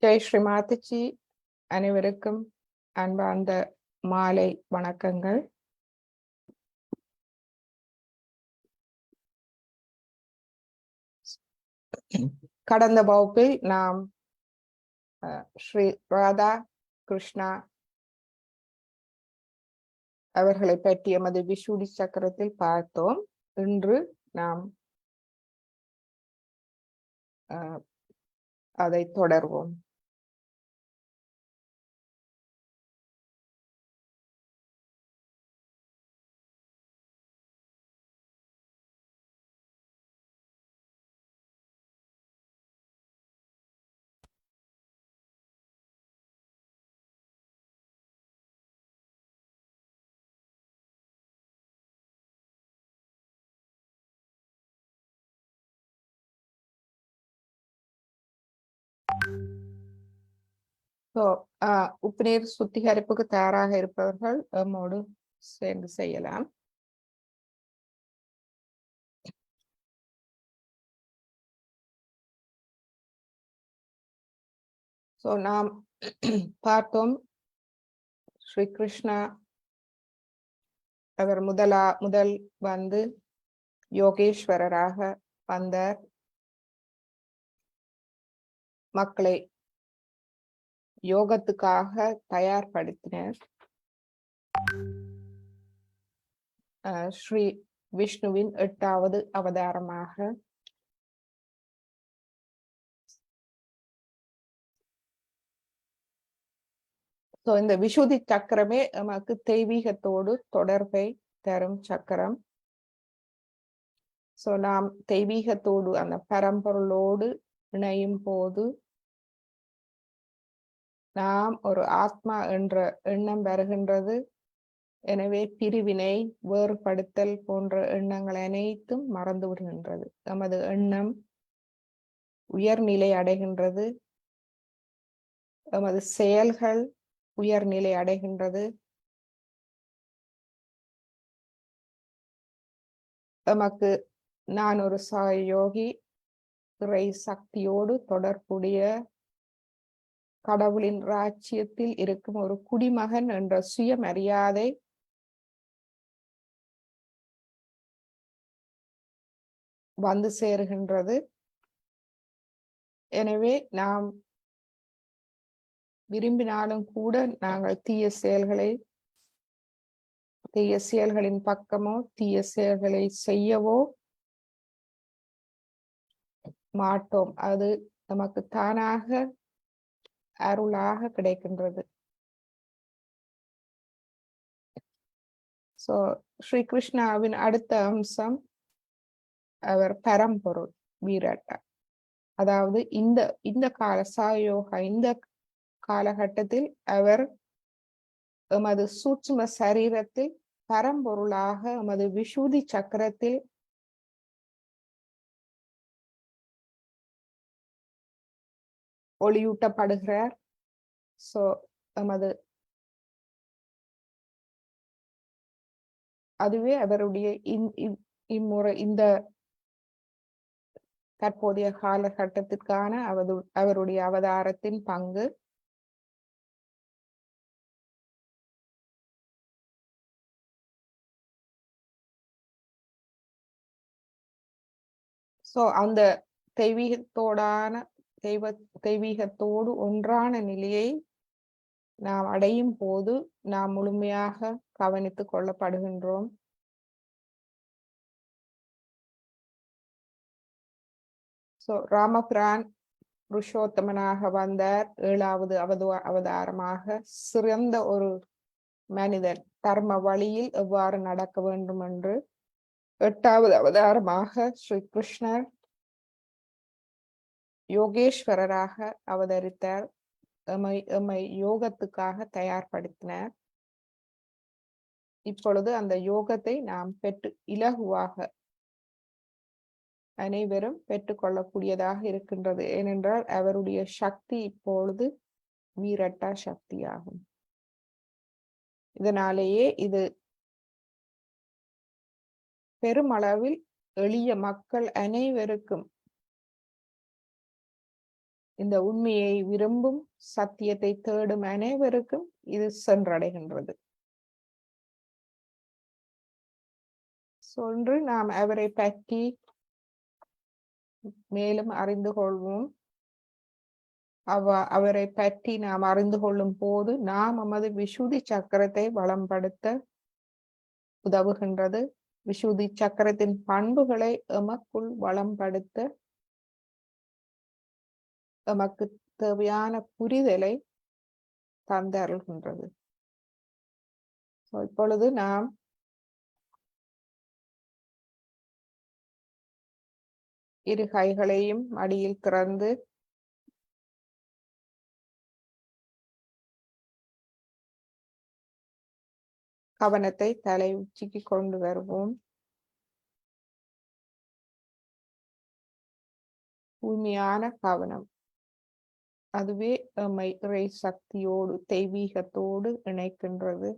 ஜெய் ஸ்ரீ மாதாஜி. அனைவருக்கும் அன்பார்ந்த மாலை வணக்கங்கள். கடந்த வகுப்பில் நாம் ஸ்ரீ ராதா கிருஷ்ணா அவர்களை பற்றி எமது விஷுடி சக்கரத்தில் பார்த்தோம். இன்று நாம் அதை தொடர்வோம். உப்புநீர் சுத்திகரிப்புக்கு தயாராக இருப்பவர்கள் நம்மோடு சேர்ந்து செய்யலாம். நாம் பார்த்தோம் ஸ்ரீ கிருஷ்ணா அவர் முதல் வந்து யோகேஸ்வரராக வந்தார். மக்களை யோகத்துக்காக தயார்படுத்தினர். ஸ்ரீ விஷ்ணுவின் 8வது அவதாரமாக இந்த விஷுதி சக்கரமே நமக்கு தெய்வீகத்தோடு தொடர்பை தரும் சக்கரம். நாம் தெய்வீகத்தோடு அந்த பரம்பொருளோடு இணையும் போது நாம் ஒரு ஆத்மா என்ற எண்ணம் வருகின்றது. எனவே பிரிவினை, வேறுபடுத்தல் போன்ற எண்ணங்கள் அனைத்தும் மறந்து விடுகின்றது. நமது எண்ணம் உயர்நிலை அடைகின்றது. நமது செயல்கள் உயர்நிலை அடைகின்றது. நமக்கு நான் ஒரு சாயோகி, இறை சக்தியோடு தொடர்புடைய கடவுளின் ராஜ்யத்தில் இருக்கும் ஒரு குடிமகன் என்ற சுயமரியாதை வந்து சேருகின்றது. எனவே நாம் விரும்பினாலும் கூட நாங்கள் தீய செயல்களின் பக்கமோ தீய செயல்களை செய்யவோ மாட்டோம். அது நமக்கு தானாக அருளாக கிடைக்கின்றது. சோ ஸ்ரீ கிருஷ்ணாவின் அடுத்த அம்சம் அவர் பரம்பொருள் வீரட்டா. அதாவது இந்த இந்த கால சாயோகா இந்த காலகட்டத்தில் அவர் எமது சூட்சும சரீரத்தில் பரம்பொருளாக எமது விஷுதி சக்கரத்தில் ஒளியூட்டப்படுகிறார். சோ எமது அதுவே அவருடைய இம்முறை இந்த தற்போதைய காலகட்டத்திற்கான அவருடைய அவதாரத்தின் பங்கு. சோ அந்த தெய்வீகத்தோடு ஒன்றான நிலையை நாம் அடையும் போது நாம் முழுமையாக கவனித்துக் கொள்ளப்படுகின்றோம். சோ ராமபிரான் புருஷோத்தமனாக வந்தார். 7வது அவதாரமாக சிறந்த ஒரு மனிதன் தர்ம வழியில் எவ்வாறு நடக்க வேண்டும் என்று 8வது அவதாரமாக ஸ்ரீ கிருஷ்ணர் யோகேஸ்வரராக அவதரித்தார். எம்மை யோகத்துக்காக தயார்படுத்தினார். இப்பொழுது அந்த யோகத்தை நாம் பெற்று இலகுவாக அனைவரும் பெற்றுக்கொள்ளக்கூடியதாக இருக்கின்றது. ஏனென்றால் அவருடைய சக்தி இப்பொழுது வீரட்டா சக்தியாகும். இதனாலேயே இது பெருமளவில் எளிய மக்கள் அனைவருக்கும் இந்த உண்மையை விரும்பும் சத்தியத்தை தேடும் அனைவருக்கும் இது சென்றடைகின்றது. சொன்று நாம் அவரை பற்றி மேலும் அறிந்து கொள்வோம். அவரை பற்றி நாம் அறிந்து கொள்ளும் போது நாம் நமது விஷுதி சக்கரத்தை வளம்படுத்த உதவுகின்றது. விஷுதி சக்கரத்தின் பண்புகளை எமக்குள் வளம்படுத்த எமக்கு தேவையான புரிதலை தந்தருகின்றது. இப்பொழுது நாம் இரு கைகளையும் மடியில் திறந்து கவனத்தை தலை உச்சிக்கு கொண்டு வருவோம். உண்மையான கவனம் அதுவே எம்மை இறை சக்தியோடு தெய்வீகத்தோடு இணைக்கின்றது.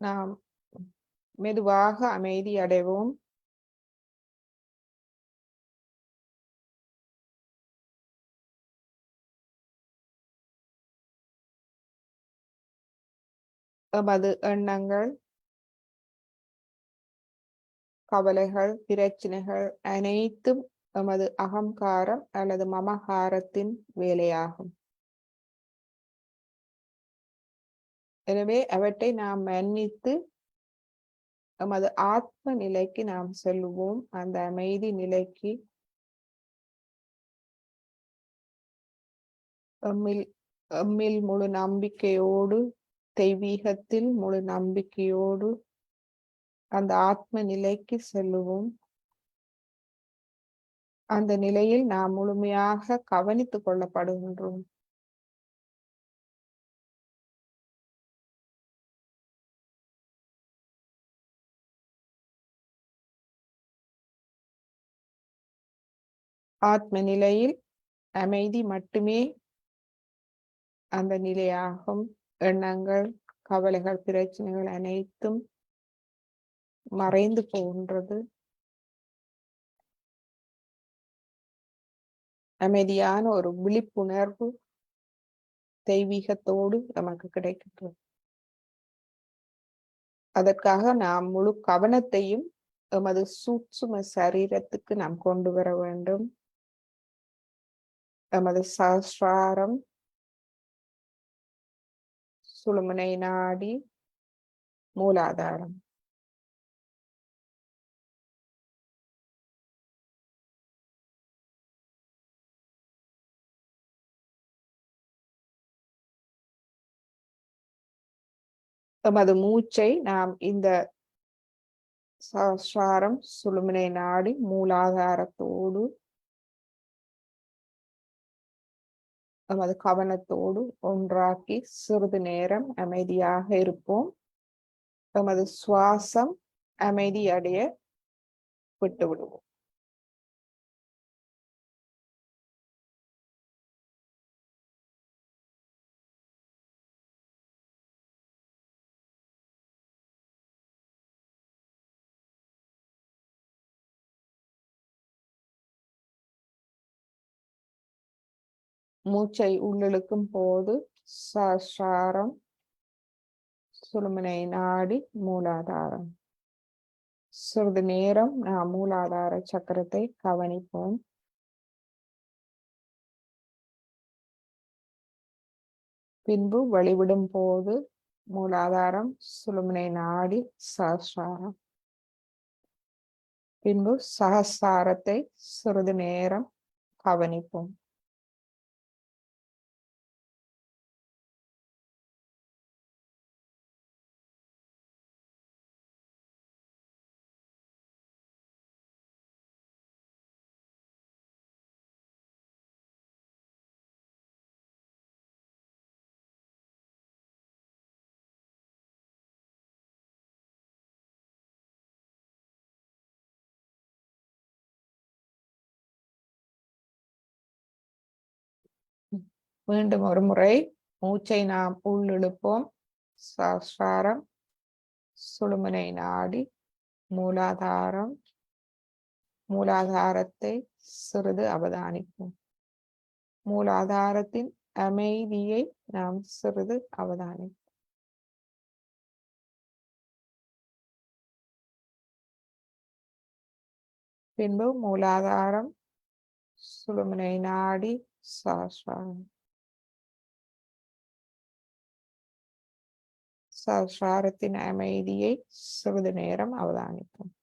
நாம் மெதுவாக அமைதி அடைவோம். எமது எண்ணங்கள், கவலைகள், பிரச்சனைகள் அனைத்தும் எமது அகங்காரம் அல்லது மமகாரத்தின் வேலையாகும். எனவே அவற்றை நாம் மன்னித்து எமது ஆத்ம நிலைக்கு நாம் செல்வோம். அந்த அமைதி நிலைக்கு எம்மில் முழு நம்பிக்கையோடு, தெய்வீகத்தில் முழு நம்பிக்கையோடு அந்த ஆத்ம நிலைக்கு செல்லுவோம். அந்த நிலையில் நாம் முழுமையாக கவனித்துக் கொள்ளப்படுகின்றோம். ஆத்ம நிலையில் அமைதி மட்டுமே அந்த நிலையாகும். எண்ணங்கள், கவலைகள், பிரச்சனைகள் அனைத்தும் மறைந்து போகின்றது. அமைதியான ஒரு விழிப்புணர்வு தெய்வீகத்தோடு நமக்கு கிடைக்கின்றது. அதற்காக நாம் முழு கவனத்தையும் எமது சூட்சும சரீரத்துக்கு நாம் கொண்டு வர வேண்டும். எமது சஹஸ்ராரம் சுழுமுனை நாடி மூலாதாரம். எமது மூச்சை நாம் இந்த சஹஸ்ராரம் சுழுமுனை நாடி மூலாதாரத்தோடு நமது கவனத்தோடு ஒன்றாக்கி சிறிது நேரம் அமைதியாக இருப்போம். நமது சுவாசம் அமைதியடைய விட்டு விடுவோம். மூச்சை உள்ளிழுக்கும் போது சஹஸ்ராரம் சுழுமுனை நாடி மூலாதாரம். சிறிது நேரம் நாம் மூலாதார சக்கரத்தை கவனிப்போம். பின்பு வெளிவிடும் போது மூலாதாரம் சுழுமுனை நாடி சஹஸ்ராரம். பின்பு சஹஸ்ராரத்தை சிறிது நேரம் கவனிப்போம். மீண்டும் ஒரு முறை மூச்சை நாம் உள்ளிழுப்போம். சஹஸ்ராரம் சுழுமுனை நாடி மூலாதாரம். மூலாதாரத்தை சிறிது அவதானிப்போம். மூலாதாரத்தின் அமைதியை நாம் சிறிது அவதானிப்போம். பின்பு மூலாதாரம் சுழுமுனை நாடி சஹஸ்ராரம். சஹஸ்ராரத்தின் அமைதியை சிறிது நேரம் அவதானிப்போம்.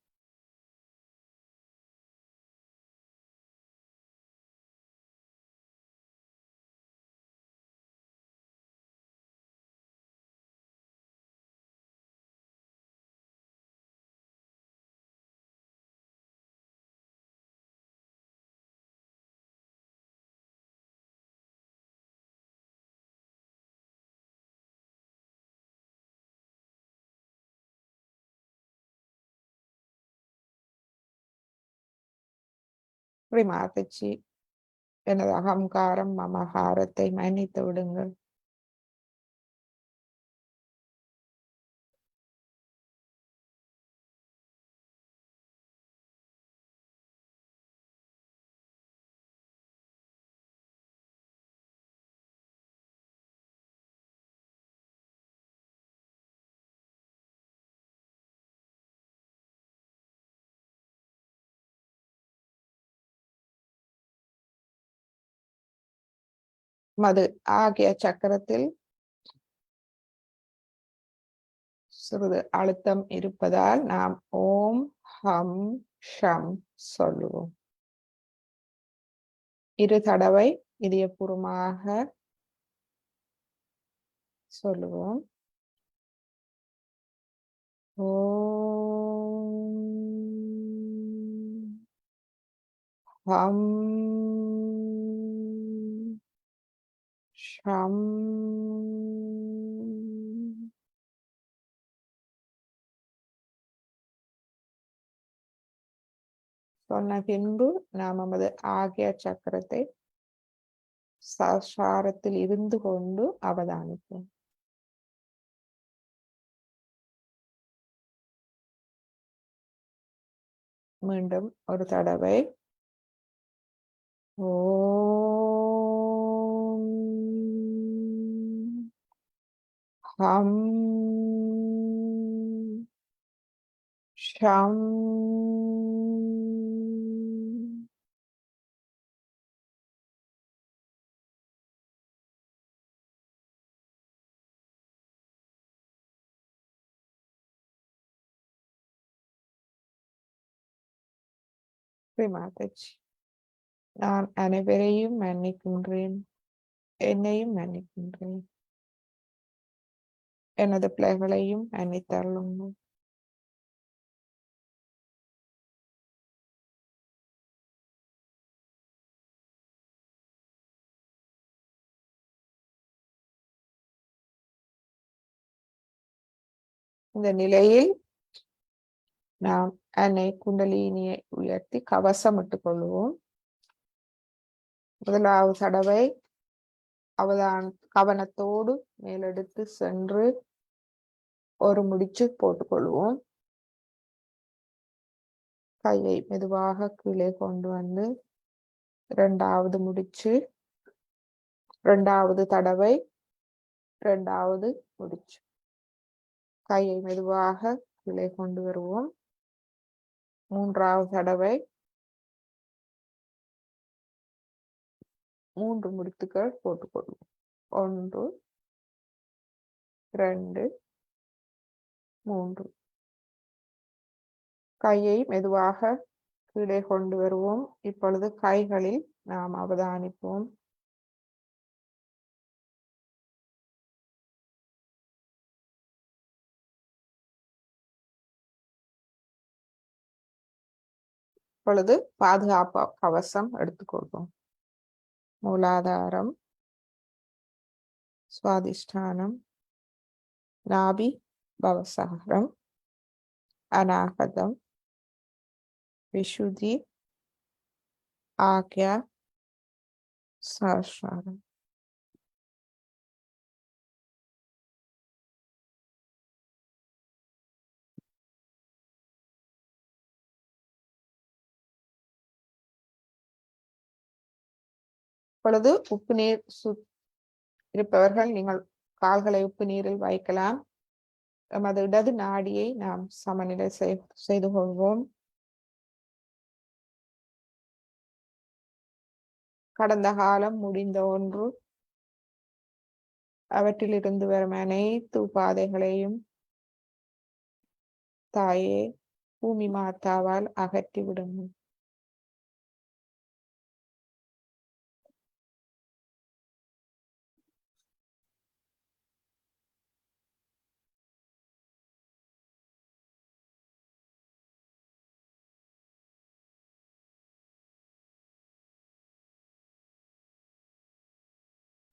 மாதச்சி, எனது அகங்காரம் மமகாரத்தை மன்னித்து விடுங்கள். மது ஆகிய சக்கரத்தில் சிறிது அழுத்தம் இருப்பதால் நாம் ஓம் ஹம் ஷம் சொல்லுவோம். இரு தடவை இதயபூர்வமாக சொல்லுவோம். ஓம் ஹம் ஷம் சொன்ன பின்பு நாம் நமது ஆகிய சக்கரத்தை சஹஸ்ராரத்தில் இருந்து கொண்டு அவதானிப்போம். மீண்டும் ஒரு தடவை ஓம் ஹம் ஷம் மாதாஜி. நான் அனைவரையும் மன்னிக்கின்றேன், என்னையும் மன்னிக்கின்றேன். எனது பிள்ளைகளையும் மன்னித்தருளுங்கள். இந்த நிலையில் நாம் அன்னை குண்டலினியை உயர்த்தி கவசமிட்டுக் கொள்வோம். முதலாவது தடவை கவனத்தோடு மேலெடுத்து சென்று ஒரு முடிச்சு போட்டுக்கொள்வோம். கையை மெதுவாக கீழே கொண்டு வந்து இரண்டாவது முடிச்சு, இரண்டாவது தடவை இரண்டாவது முடிச்சு. கையை மெதுவாக கீழே கொண்டு வருவோம். மூன்றாவது தடவை 3 முடித்துக்கள் போட்டுக்கொள்வோம். 1 2 3. கையை மெதுவாக கீழே கொண்டு வருவோம். இப்பொழுது கைகளில் நாம் அவதானிப்போம். இப்பொழுது பாதுகாப்பு கவசம் எடுத்துக்கொள்வோம். மூலாதாரம், சுவாதிஷ்டானம், நாபி, பவசாரம், அநாகதம், விஷுதி, ஆக்யா, சஹஸ்ராரம். இப்பொழுது உப்பு நீர் இருப்பவர்கள் நீங்கள் கால்களை உப்பு நீரில் வைக்கலாம். நமது இடது நாடியை நாம் சமநிலை செய்து கொள்வோம். கடந்த காலம் முடிந்த ஒன்று, அவற்றிலிருந்து வரும் அனைத்து உபாதைகளையும் தாயே பூமி மாதாவால் அகற்றிவிடும்.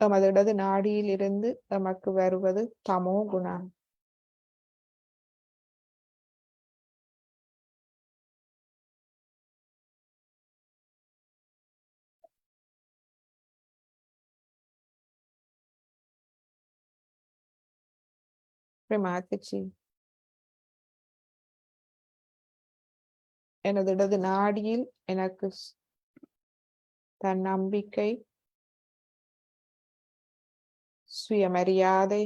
நமது இடது நாடியில் இருந்து நமக்கு வருவது தமோ குணம். மாத்திச்சு எனது இடது நாடியில் எனக்கு தன்னம்பிக்கை, சுயமரியாதை,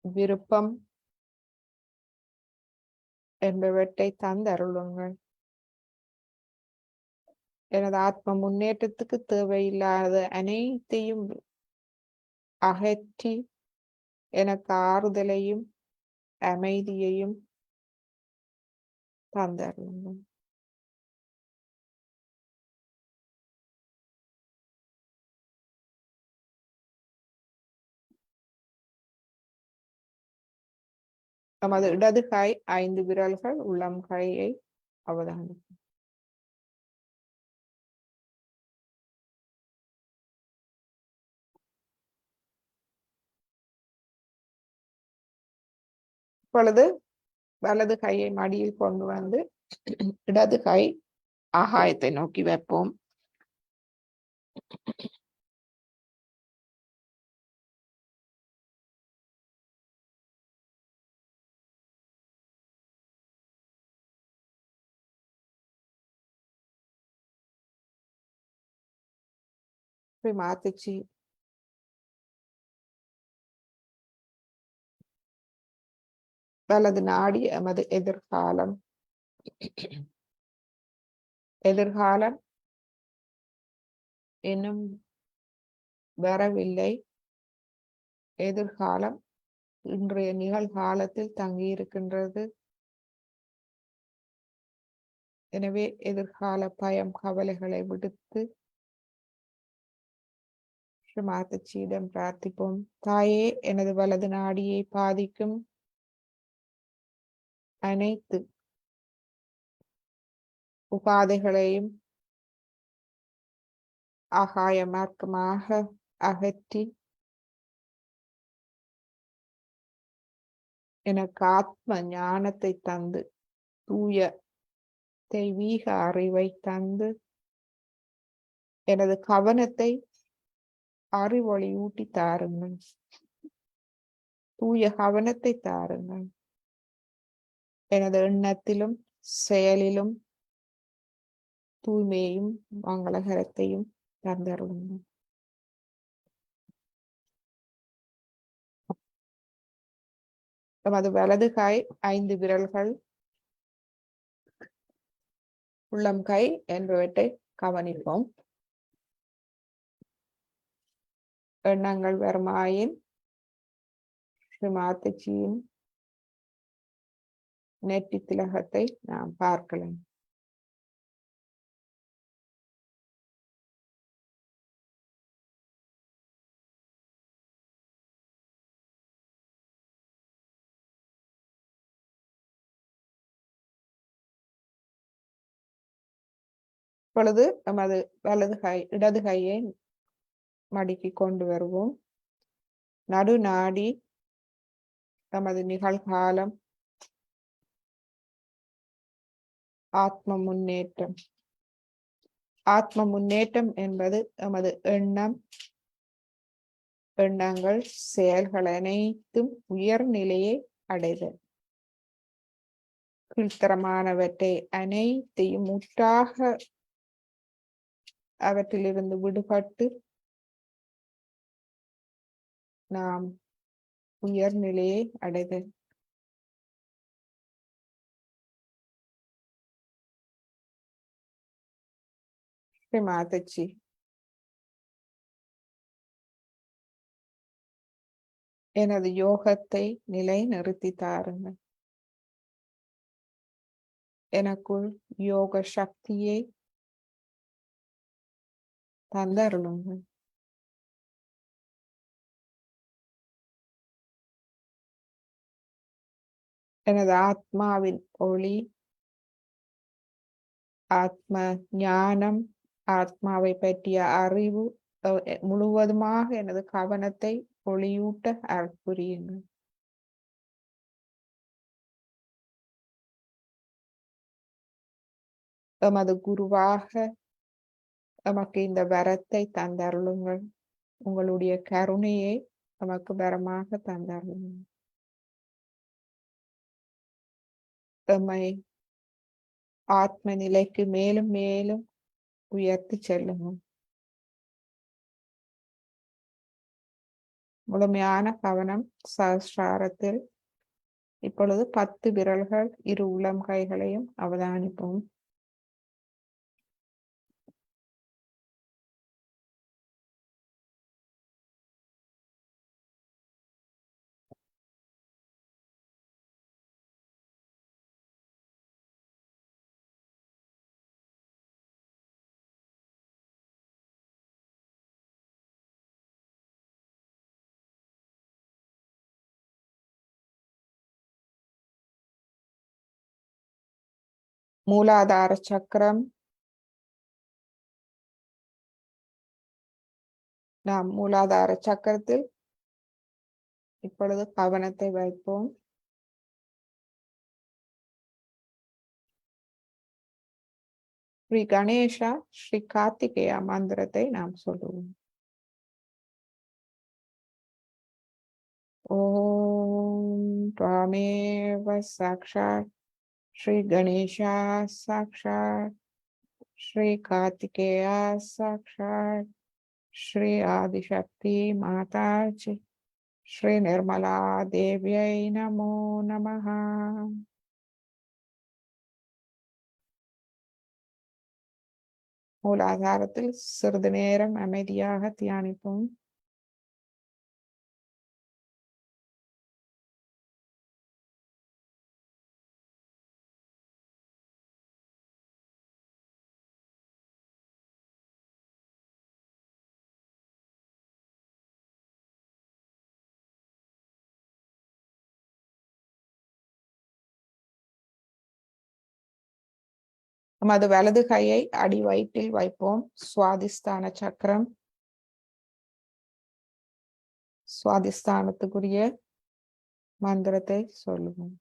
விருப்பம் என்பவற்றை தந்தருளுங்கள். எனது ஆத்ம முன்னேற்றத்துக்கு தேவையில்லாத அனைத்தையும் அகற்றி எனக்கு ஆறுதலையும் அமைதியையும் தந்தருளுங்கள். நமது இடது கை 5 விரல்கள் உள்ளம் கையை அவதானிக்கும். இப்பொழுது வலது கையை மடியில் கொண்டு வந்து இடது கை ஆகாயத்தை நோக்கி வைப்போம். மாத்திச்சு வலது நாடி எமது எதிர்காலம் இன்னும் வரவில்லை. எதிர்காலம் இன்றைய நிகழ்காலத்தில் தங்கியிருக்கின்றது. எனவே எதிர்கால பயம் கவலைகளை விடுத்து மாதச்சியிடம் பிரார்த்திப்போம். தாயே, எனது வலது நாடியை பாதிக்கும் அனைத்து உபாதைகளையும் ஆகாய மார்க்கமாக அகற்றி எனக்கு ஆத்ம ஞானத்தை தந்து தூய தெய்வீக அறிவை தந்து எனது கவனத்தை அறிவொளியூட்டி தாருங்கள். தூய கவனத்தை தாருங்கள். எனது எண்ணத்திலும் செயலிலும் தூய்மையும் மங்களகரத்தையும் தந்தருங்கள். நமது வலது கை 5 விரல்கள், உள்ளம் கை என்பவற்றை கவனிப்போம். எண்ணங்கள் வருமாயின் ஸ்ரீமாதச்சியின் நெற்றி திலகத்தை நாம் பார்க்கலாம். இப்பொழுது நமது இடது கையை மடிக்கு கொண்டு வருவோம். நடுநாடி நமது நிகழ்காலம் ஆத்ம முன்னேற்றம். ஆத்ம முன்னேற்றம் என்பது நமது எண்ணங்கள் செயல்கள் அனைத்தும் உயர்நிலையை அடைதல். கீழ்த்தரமானவற்றை அனைத்தையும் முற்றாக அவற்றிலிருந்து விடுபட்டு நாம் உயர்நிலையை அடைதல். மாதச்சி, எனது யோகத்தை நிலை நிறுத்தி தாருங்கள். எனக்குள் யோக சக்தியை தந்தருளுங்கள். எனது ஆத்மாவின் ஒளி, ஆத்ம ஞானம், ஆத்மாவை பற்றிய அறிவு முழுவதுமாக எனது கவனத்தை ஒளியூட்ட அருள் புரியுங்கள். எமது குருவாக எமக்கு இந்த வரத்தை தந்தருளுங்கள். உங்களுடைய கருணையை நமக்கு வரமாக தந்தருளுங்கள். எம்மை ஆத்ம நிலைக்கு மேலும் மேலும் உயர்த்தி செல்லுங்கள். முழுமையான கவனம் சஹஸ்ராரத்தில். இப்பொழுது 10 விரல்கள், இரு உள்ளம் கைகளையும் அவதானிப்போம். மூலாதார சக்கரம். நாம் மூலாதார சக்கரத்தில் இப்பொழுது கவனத்தை வைப்போம். ஸ்ரீ கணேசா, ஸ்ரீ கார்த்திகேயா மந்திரத்தை நாம் சொல்லுவோம். ஓம் त्वमेव साक्षात् श्री गणेशा साक्षात् श्री कार्तिकेया साक्षात् श्री आदिशक्ति माता श्री निर्मला देव्यै नमो नमः. மூலாதாரத்தில் சிறிது நேரம் அமைதியாக தியானிப்போம். நமது வலது கையை அடி வயிற்றில் வைப்போம். சுவாதிஸ்தான சக்கரம், சுவாதிஸ்தானத்துக்குரிய மந்திரத்தை சொல்லுவோம்.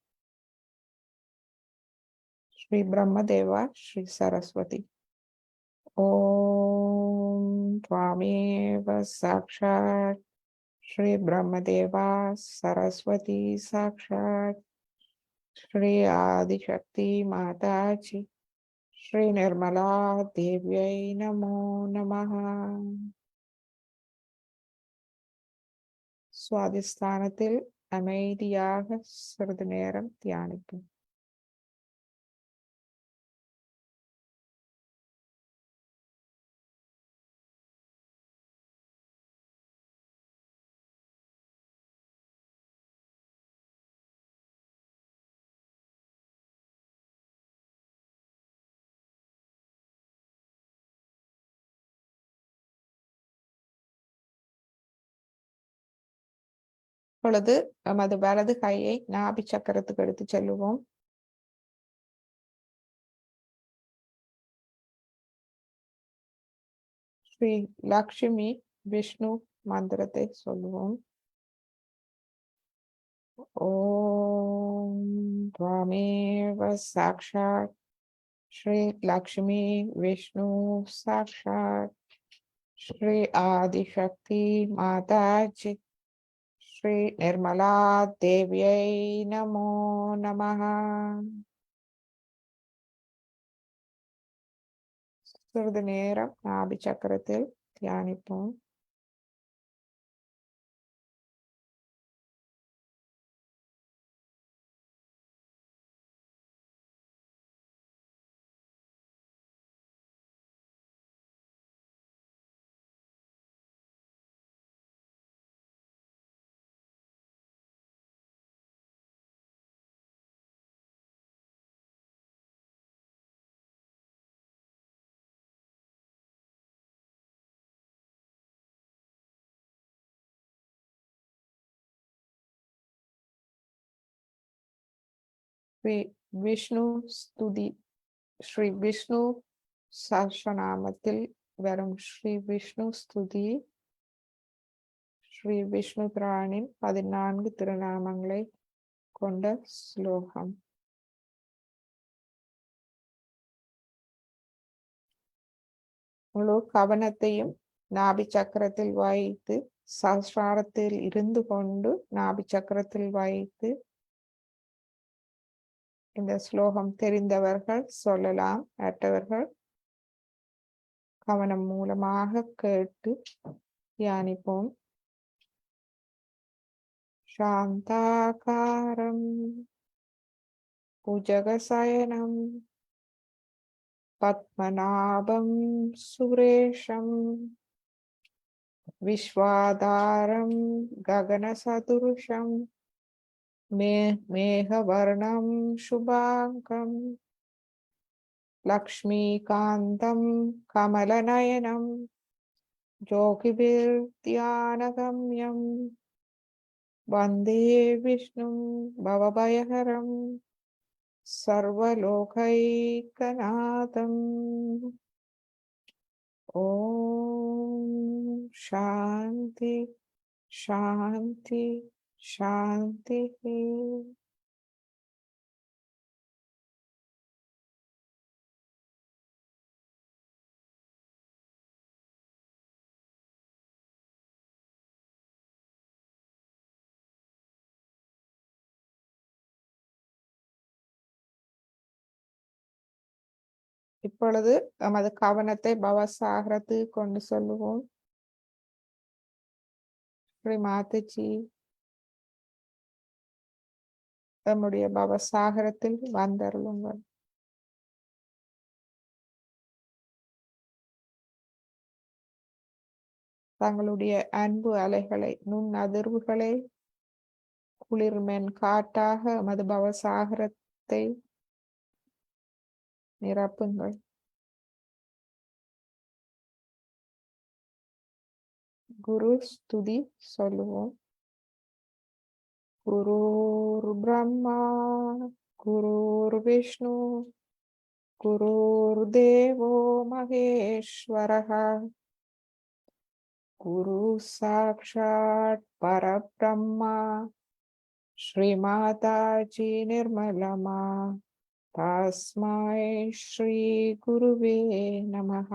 ஸ்ரீ பிரம்மதேவா ஸ்ரீ சரஸ்வதி. ஓம் त्वामेव साक्षात् श्री ब्रह्मदेवा सरस्वती साक्षात् श्री आदिशक्ति माताजी श्री निर्मला देव्यै नमो नमः. சுவாதிஸ்தானத்தில் அமைதியாக சிறிது நேரம் தியானிப்போம். இப்பொழுது நமது வலது கையை நாபி சக்கரத்துக்கு எடுத்து செல்லுவோம். ஸ்ரீ லக்ஷ்மி விஷ்ணு மந்திரத்தை சொல்லுவோம். ஓம் त्वामेव साक्षात् श्री लक्ष्मी विष्णु साक्षात् श्री आदिशक्ति माताजी श्री निर्मला देव्यै नमो नमः. சிறிது நேரம் நாபி சக்கரத்தில் தியானிப்போம். ஸ்ரீ விஷ்ணு ஸ்துதி. ஸ்ரீ விஷ்ணு சஹஸ்ரநாமத்தில் வரும் ஸ்ரீ விஷ்ணு ஸ்துதி ஸ்ரீ விஷ்ணு புராணின் 14 திருநாமங்களை கொண்ட ஸ்லோகம். முழு கவனத்தையும் நாபி சக்கரத்தில் வைத்து, சஹஸ்ராரத்தில் இருந்து கொண்டு நாபி சக்கரத்தில் வைத்து இந்த ஸ்லோகம் தெரிந்தவர்கள் சொல்லலாம். மற்றவர்கள் கவனம் மூலமாக கேட்டு தியானிப்போம். சாந்தாகாரம் புஜகசயனம் பத்மநாபம் சுரேஷம் விஸ்வாதாரம் ககனசதுருஷம் மேகவர்ணம் சுபாங்கம் லக்ஷ்மீகாந்தம் கமலநயனம் யோகிபிர்த்யானகம்யம் வந்தே விஷ்ணும் பவபயஹரம் சர்வலோகைகநாதம். ஓம் சாந்தி சாந்தி சாந்தி. இப்பொழுது நமது கவனத்தை பவசாகரத்துக்கு கொண்டு சொல்லுவோம். ஸ்ரீ மாதாஜி நம்முடைய பவசாகரத்தில் வந்தருளுங்கள். தங்களுடைய அன்பு அலைகளை, நுண் அதிர்வுகளை குளிர்மென் காட்டாக நமது பவசாகரத்தை நிரப்புங்கள். குரு ஸ்துதி சொல்லுவோம். குருர் பிரம்மா குருர் விஷ்ணு गुरुर्देवो महेश्वरः गुरु साक्षात् परब्रह्मा श्रीमाताजी निर्मलमा तस्मै श्री गुरुवे नमः।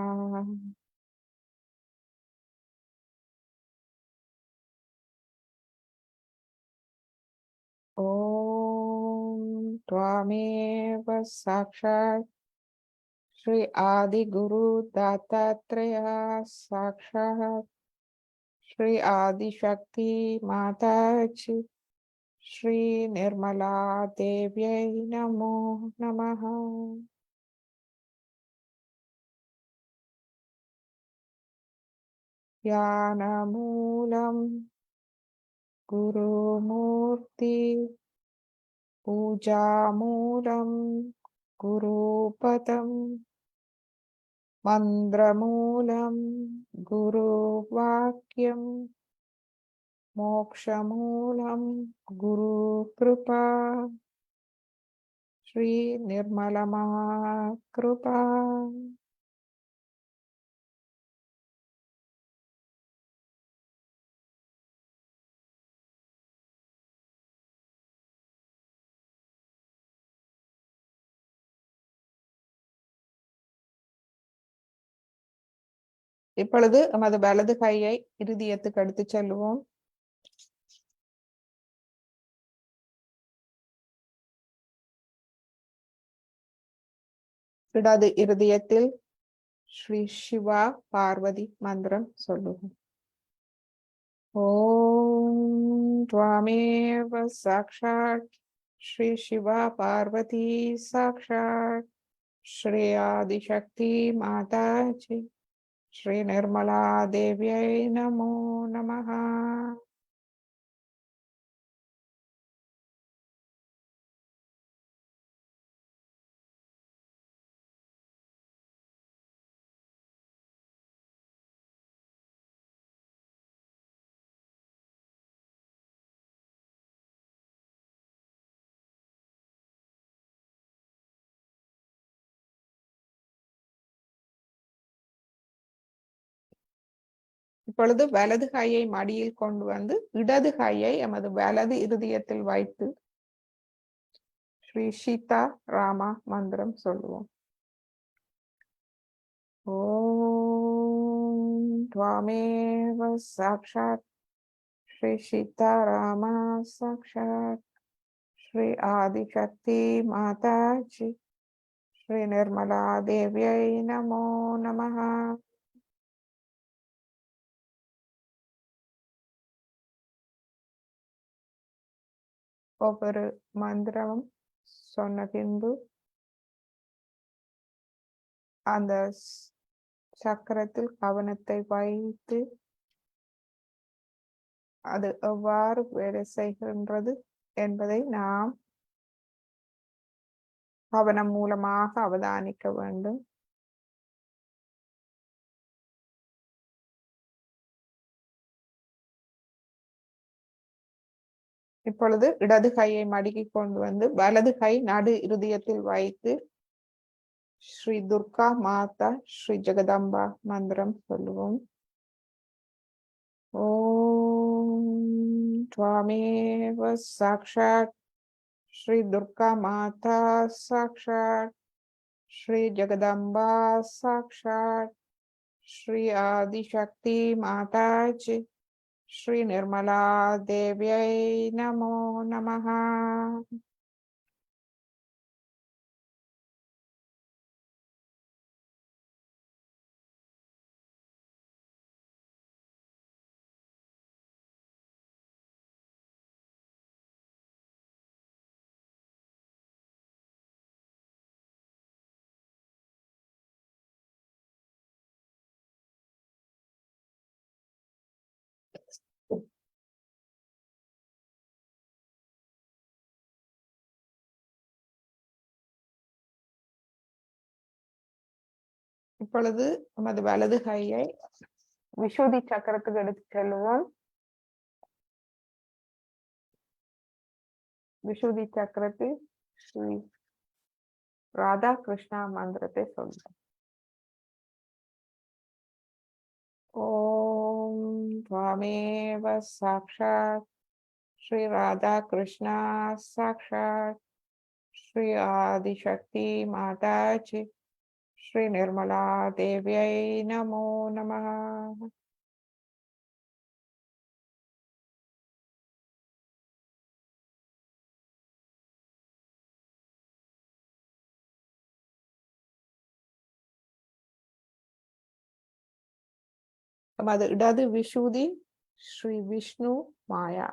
ओम त्वामेव साक्षात् श्री आदि गुरु दत्तात्रेय साक्षात् श्री आदि शक्ति माताजी श्री निर्मला देव्यै नमो नमः। ज्ञानमूलं गुरुमूर्ति पूजामूलं गुरुपदं मन्त्रमूलं गुरुवाक्यं मोक्षमूलं गुरुकृपा श्री निर्मलमा कृपा। இப்பொழுது நமது வலது கையை இருதயத்துக்கு எடுத்து செல்லுவோம். இடது இருதயத்தில் ஸ்ரீ சிவா பார்வதி மந்திரம் சொல்லுவோம். ஓம் त्वामेव साक्षात् श्री शिवा पार्वती साक्षात् श्री आदिशक्ति माताजी श्री निर्मला देव्यै नमो नमः। இப்பொழுது வலது கையை மடியில் கொண்டு வந்து இடது கையை எமது வலது இருதயத்தில் வைத்து ஸ்ரீ சீதா ராமா மந்திரம் சொல்லுவோம். ஓம் त्वामेव साक्षात् श्री सीता रामा साक्षात् श्री आदिशक्ति माताजी श्री निर्मला देव्यै नमो नमः। ஒவ்வொரு மந்திரமும் சொன்ன பின்பு அந்த சக்கரத்தில் கவனத்தை வைத்து அது எவ்வாறு வேலை செய்கின்றது என்பதை நாம் கவனம் மூலமாக அவதானிக்க வேண்டும். இப்பொழுது இடது கையை மடக்கி கொண்டு வந்து வலது கை நடு இருதயத்தில் வைத்து ஸ்ரீ துர்கா மாதா ஸ்ரீ ஜெகதம்பா மந்திரம் சொல்லுவோம். ஓம் त्वामेव साक्षात् श्री दुर्गा माता साक्षात् श्री जगदम्बा साक्षात् श्री आदिशक्ति माताजी श्री निर्मला देव्यै नमो नमः। இப்பொழுது நமது வலது கையை விசுதி சக்கரத்துக்கு எடுத்து செல்வோம். விசுதி சக்கரத்தில் ஸ்ரீ ராதா கிருஷ்ணா மந்திரத்தை சொல்றோம். ஓம் त्वमेव साक्षात् श्री राधा कृष्णा साक्षात् श्री आदिशक्ति माता जी श्री निर्मला देव्यै नमो नमः. இடது விஷுதி ஸ்ரீ விஷ்ணு மாயா.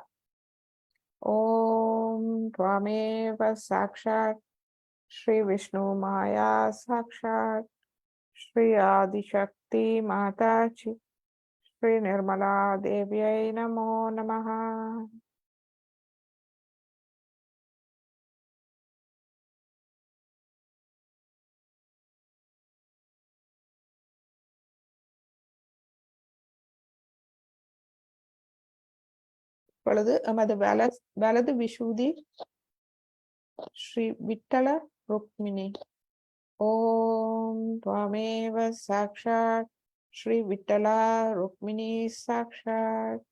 ஓம் त्वमेव साक्षात् श्री विष्णु माया साक्षात् श्री आदिशक्ति माता जी श्री निर्मला देव्यै नमो नमः. இப்பொழுது நமது வலது விஷுதி ஸ்ரீ விட்டல ருக்மிணி. ஓம் त्वमेव साक्षात् श्री विठ्ठला रुक्मिणी साक्षात्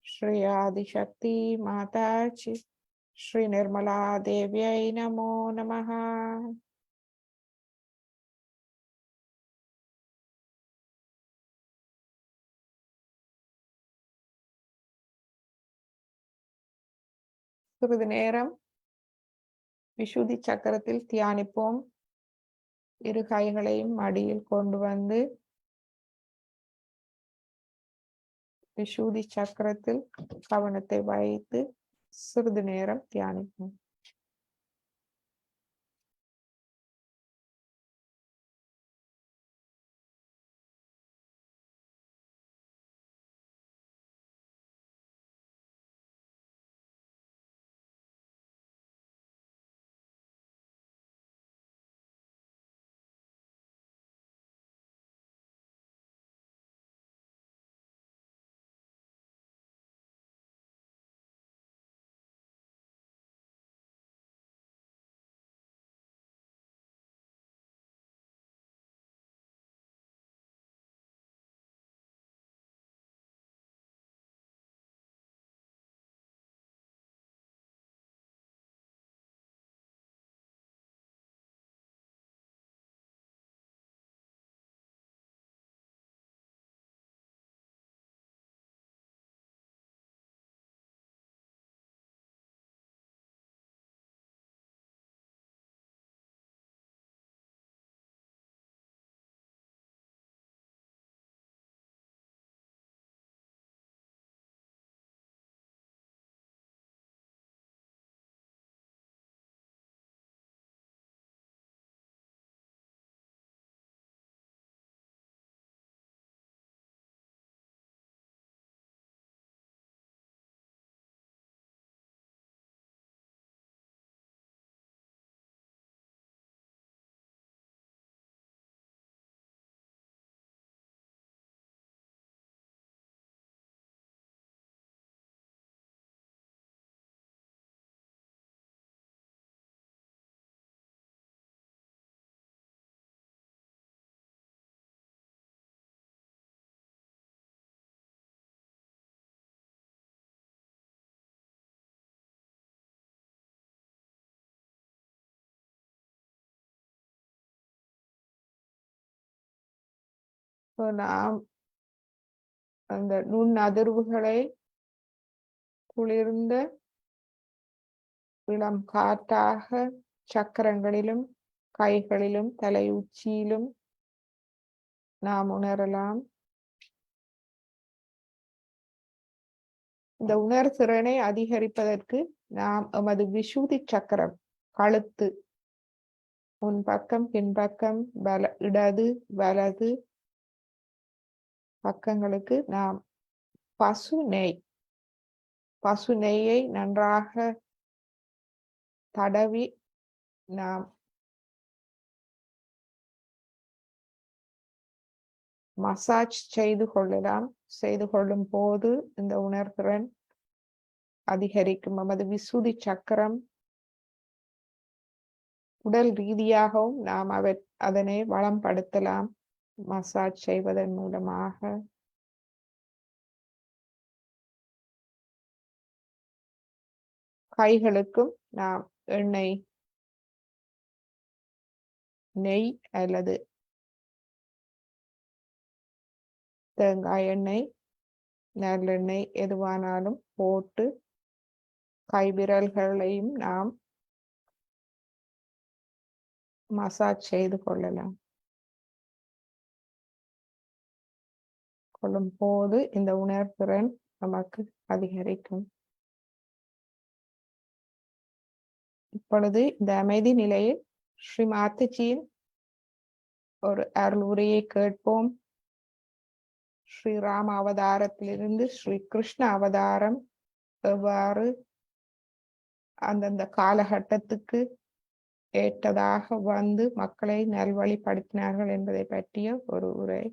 श्री आदिशक्ति माता जी श्री निर्मला देव्यै नमो नमः. சிறிது நேரம் விஷுதி சக்கரத்தில் தியானிப்போம். இரு கைகளையும் மடியில் கொண்டு வந்து விஷுதி சக்கரத்தில் கவனத்தை வைத்து சிறிது நேரம் தியானிப்போம். நாம் அந்த நுண் அதிர்வுகளை குளிர்ந்த இளம் காற்றாக சக்கரங்களிலும் கைகளிலும் தலை உச்சியிலும் நாம் உணரலாம். இந்த உணர்திறனை அதிகரிப்பதற்கு நாம் எமது விஷுதி சக்கரம் கழுத்து முன்பக்கம் பின்பக்கம் இடது வலது பக்கங்களுக்கு நாம் பசு நெய்யை நன்றாக தடவி நாம் மசாஜ் செய்து கொள்ளலாம். செய்து கொள்ளும் போது இந்த உணர்திறன் அதிகரிக்கும். நமது விசுதி சக்கரம் உடல் ரீதியாகவும் நாம் அதனை வளம்படுத்தலாம் மசாஜ் செய்வதன் மூலமாக. கைகளுக்கும் நாம் எண்ணெய், நெய் அல்லது தேங்காய் எண்ணெய், நல்லெண்ணெய் எதுவானாலும் போட்டு கைவிரல்களையும் நாம் மசாஜ் செய்து கொள்ளலாம். கொள்ளும் போது இந்த உணர்திறன் நமக்கு அதிகரிக்கும். இப்பொழுது இந்த அமைதி நிலையில் ஸ்ரீ மாதாஜியின் ஒரு அருள் உரையை கேட்போம். ஸ்ரீராம அவதாரத்திலிருந்து ஸ்ரீ கிருஷ்ண அவதாரம் எவ்வாறு அந்தந்த காலகட்டத்துக்கு ஏற்றதாக வந்து மக்களை நல்வழிப்படுத்தினார்கள் என்பதை பற்றிய ஒரு உரை.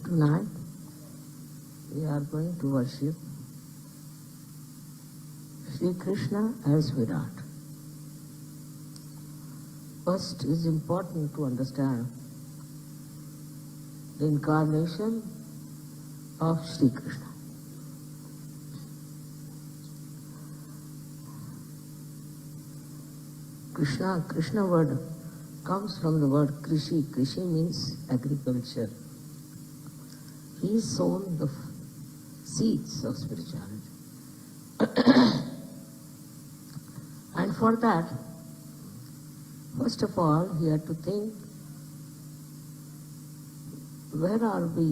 Tonight we are going to worship Sri Krishna as Virat. First, it is important to understand the incarnation of Sri Krishna. Krishna word comes from the word Krishi. Krishi means agriculture. He is sown the seeds of spirituality. And for that, first of all, he had to think, where are we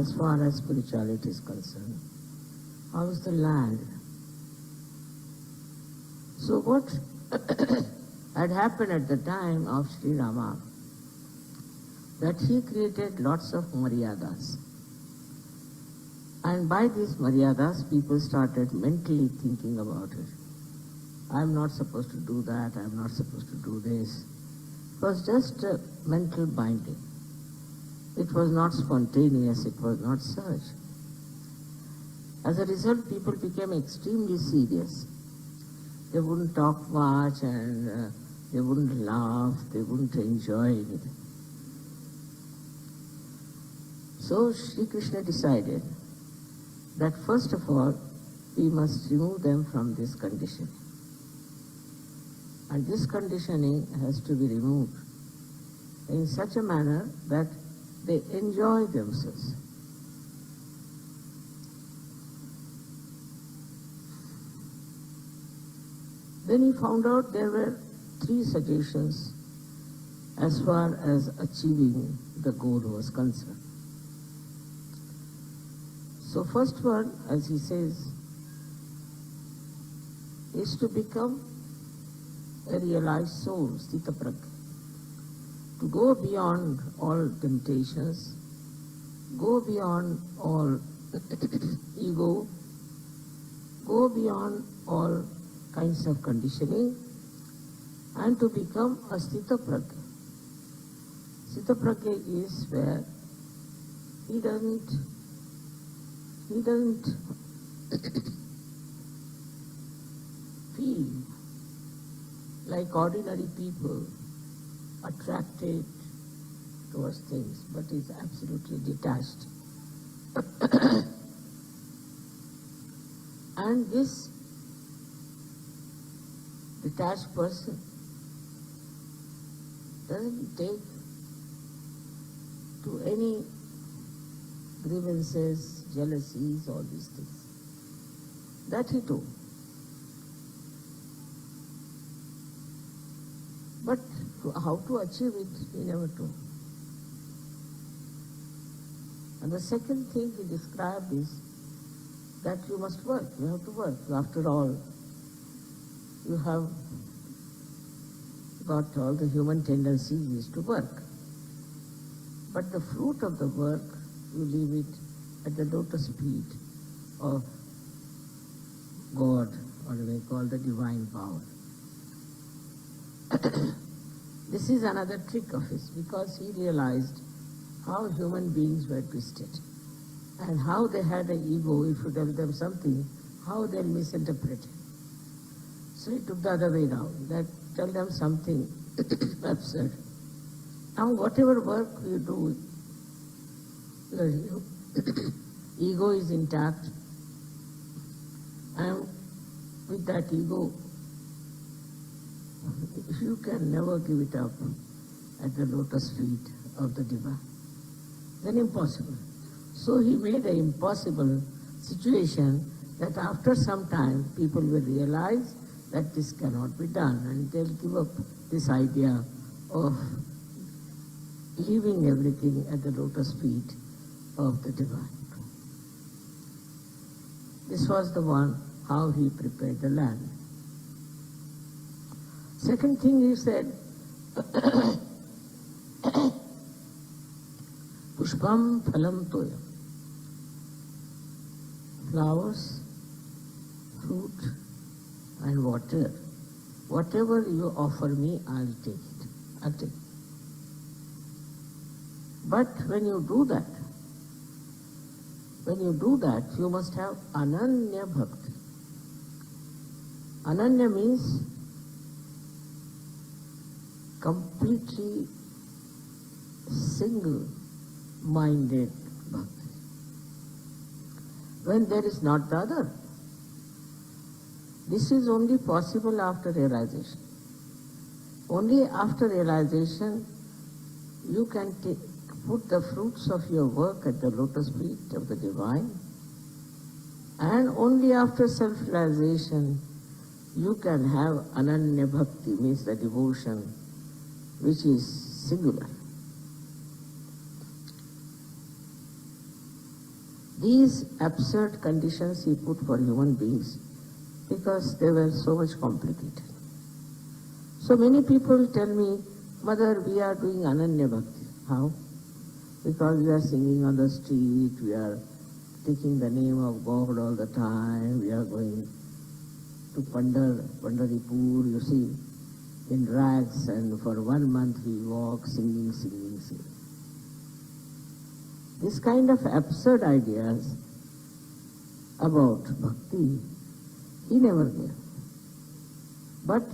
as far as spirituality is concerned? How is the land? So what had happened at the time of Sri Rama, that he created lots of maryadas. And by these maryadas, people started mentally thinking about it. I'm not supposed to do that, I'm not supposed to do this. It was just a mental binding. It was not spontaneous, it was not such. As a result, people became extremely serious. They wouldn't talk much and they wouldn't laugh, they wouldn't enjoy anything. So Sri Krishna decided that first of all, we must remove them from this condition. And this conditioning has to be removed in such a manner that they enjoy themselves. Then he found out there were 3 suggestions as far as achieving the goal was concerned. So first one, as he says, is to become a realized soul, Sthita Prajna, to go beyond all temptations, go beyond all ego, go beyond all kinds of conditioning, and to become a Sthita Prajna. Sthita Prajna is where he doesn't feel like ordinary people attracted towards things, but is absolutely detached. And this detached person doesn't take to any grievances, jealousies, all these things. That he told. But how to achieve it, he never told. And the second thing he described is that you must work, you have to work. After all, you have got all the human tendencies is to work. But the fruit of the work, you leave it at the lotus feet of God, or we call the divine power. This is another trick of his, because he realized how human beings were twisted and how they had an ego. If you tell them something, how they'll misinterpret it. So he took the other way around, that tell them something absurd. Now whatever work you do, your ego is intact, and with that ego, you can never give it up at the lotus feet of the divine. Then impossible. So he made an impossible situation that after some time people will realize that this cannot be done, and they'll give up this idea of leaving everything at the lotus feet of the divine. This was the one, how he prepared the land. Second thing he said, Pushpam phalam toyam. Flowers, fruit, and water. Whatever you offer me, I'll take it. I'll take it. But when you do that, you must have ananya bhakti. Ananya means completely single-minded bhakti. When there is not the other. This is only possible after realization. Only after realization you can put the fruits of your work at the lotus feet of the divine, and only after self-realization you can have ananya bhakti, means the devotion which is singular. These absurd conditions he put for human beings because they were so much complicated. So many people tell me, Mother, we are doing ananya bhakti. How? Because we are singing on the street, we are taking the name of God all the time, we are going to Pandaripur, you see, in rags, and for 1 month we walk singing. This kind of absurd ideas about bhakti, he never gave. But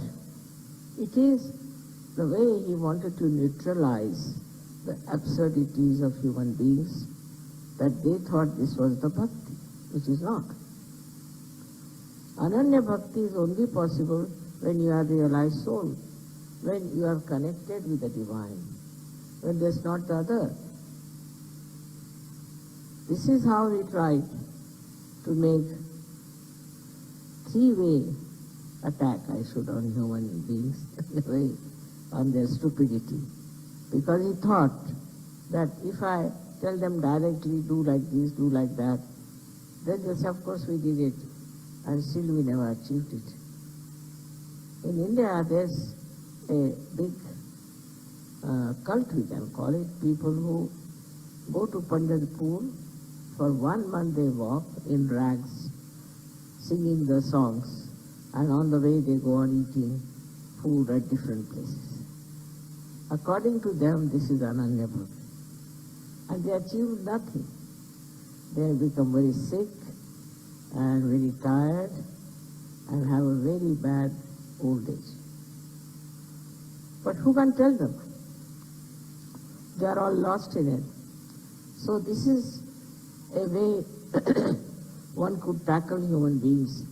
it is the way he wanted to neutralize the absurdities of human beings, that they thought this was the bhakti, which is not. Ananya bhakti is only possible when you are realized soul, when you are connected with the divine, when there is not the other. This is how we tried to make three-way attack, on human beings, on their stupidity. Because he thought that if I tell them directly, do like this, do like that, then yes, of course we did it, and still we never achieved it. In India, there's a big cult, we can call it, people who go to Pandaripur, for 1 month they walk in rags, singing the songs, and on the way they go on eating food at different places. According to them, this is ananya bhakti. And they achieve nothing. They become very sick and very tired and have a very bad old age. But who can tell them? They are all lost in it. So this is a way one could tackle human beings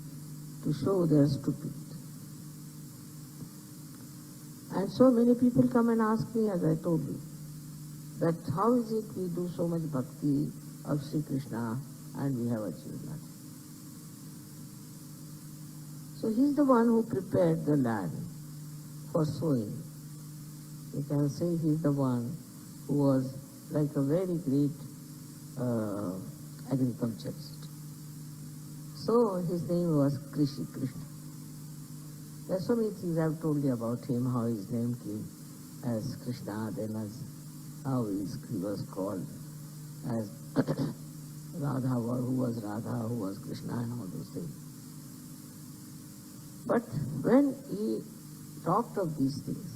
to show they are stupid. And so many people come and ask me, as I told you, that how is it we do so much bhakti of Sri Krishna and we have achieved nothing. So he is the one who prepared the land for sowing. You can say he is the one who was like a very great agriculturist. So his name was Krishi Krishna. There are so many things I have told you about him, how his name came as Krishna, then as how he was called as Radha, who was Radha, who was Krishna, and all those things. But when he talked of these things,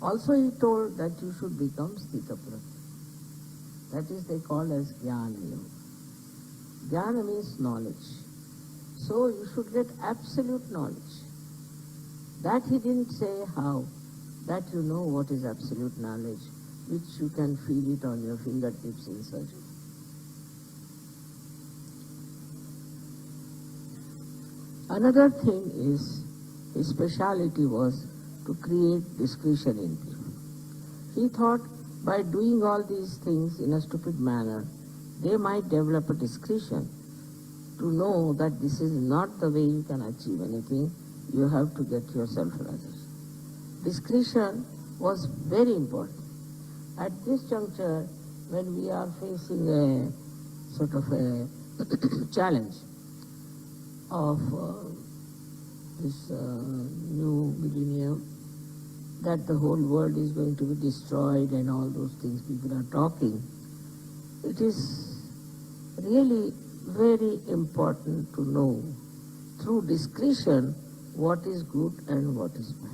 also he told that you should become Sthitaprajna. That is, they call as Jnana Yoga. Jnana means knowledge. So you should get absolute knowledge. That he didn't say how. That you know what is absolute knowledge, which you can feel it on your fingertips in surgery. Another thing is, his speciality was to create discretion in people. He thought by doing all these things in a stupid manner, they might develop a discretion to know that this is not the way you can achieve anything. You have to get yourself realized. Discretion was very important. At this juncture, when we are facing a sort of a challenge of this new millennium, that the whole world is going to be destroyed and all those things people are talking, it is really very important to know through discretion what is good and what is bad.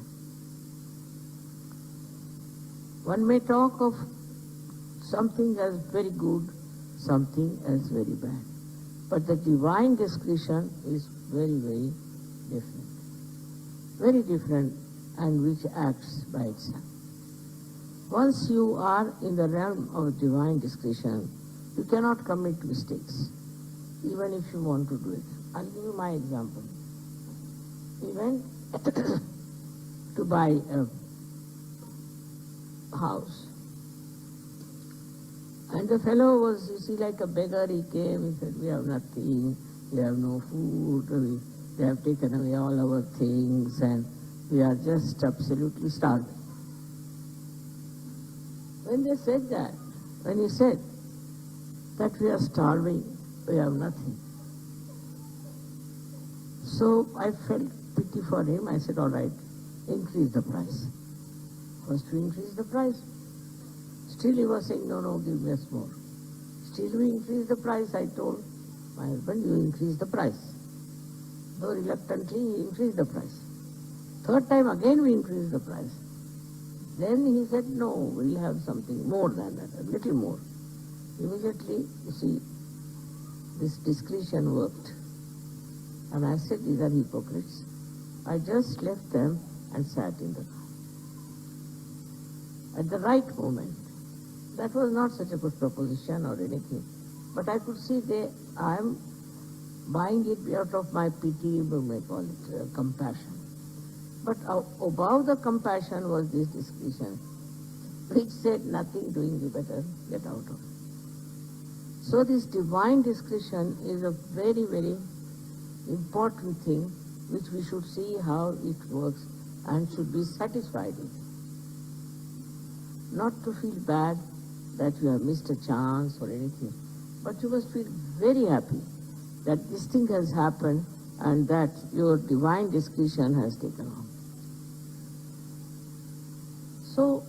One may talk of something as very good, something as very bad. But the divine discretion is very, very different. Very different, and which acts by itself. Once you are in the realm of divine discretion, you cannot commit mistakes, even if you want to do it. I'll give you my example. We went to buy a house. And the fellow was, you see, like a beggar. He came, he said, we have nothing, we have no food, they have taken away all our things, and we are just absolutely starving. When they said that, when he said that we are starving, we have nothing. So I felt pity for him. I said, all right, increase the price. First we increased the price. Still he was saying, no, give us more. Still we increased the price. I told my husband, you increase the price. Though reluctantly, he increased the price. Third time again we increased the price. Then he said, no, we'll have something more than that, a little more. Immediately, you see, this discretion worked. And I said, these are hypocrites. I just left them and sat in the car. At the right moment. That was not such a good proposition or anything. But I could see I am buying it out of my pity, we may call it compassion. But above the compassion was this discretion, which said nothing doing, you better get out of it. So this divine discretion is a very, very important thing which we should see how it works and should be satisfied with. Not to feel bad that you have missed a chance or anything, but you must feel very happy that this thing has happened and that your divine discretion has taken on. So,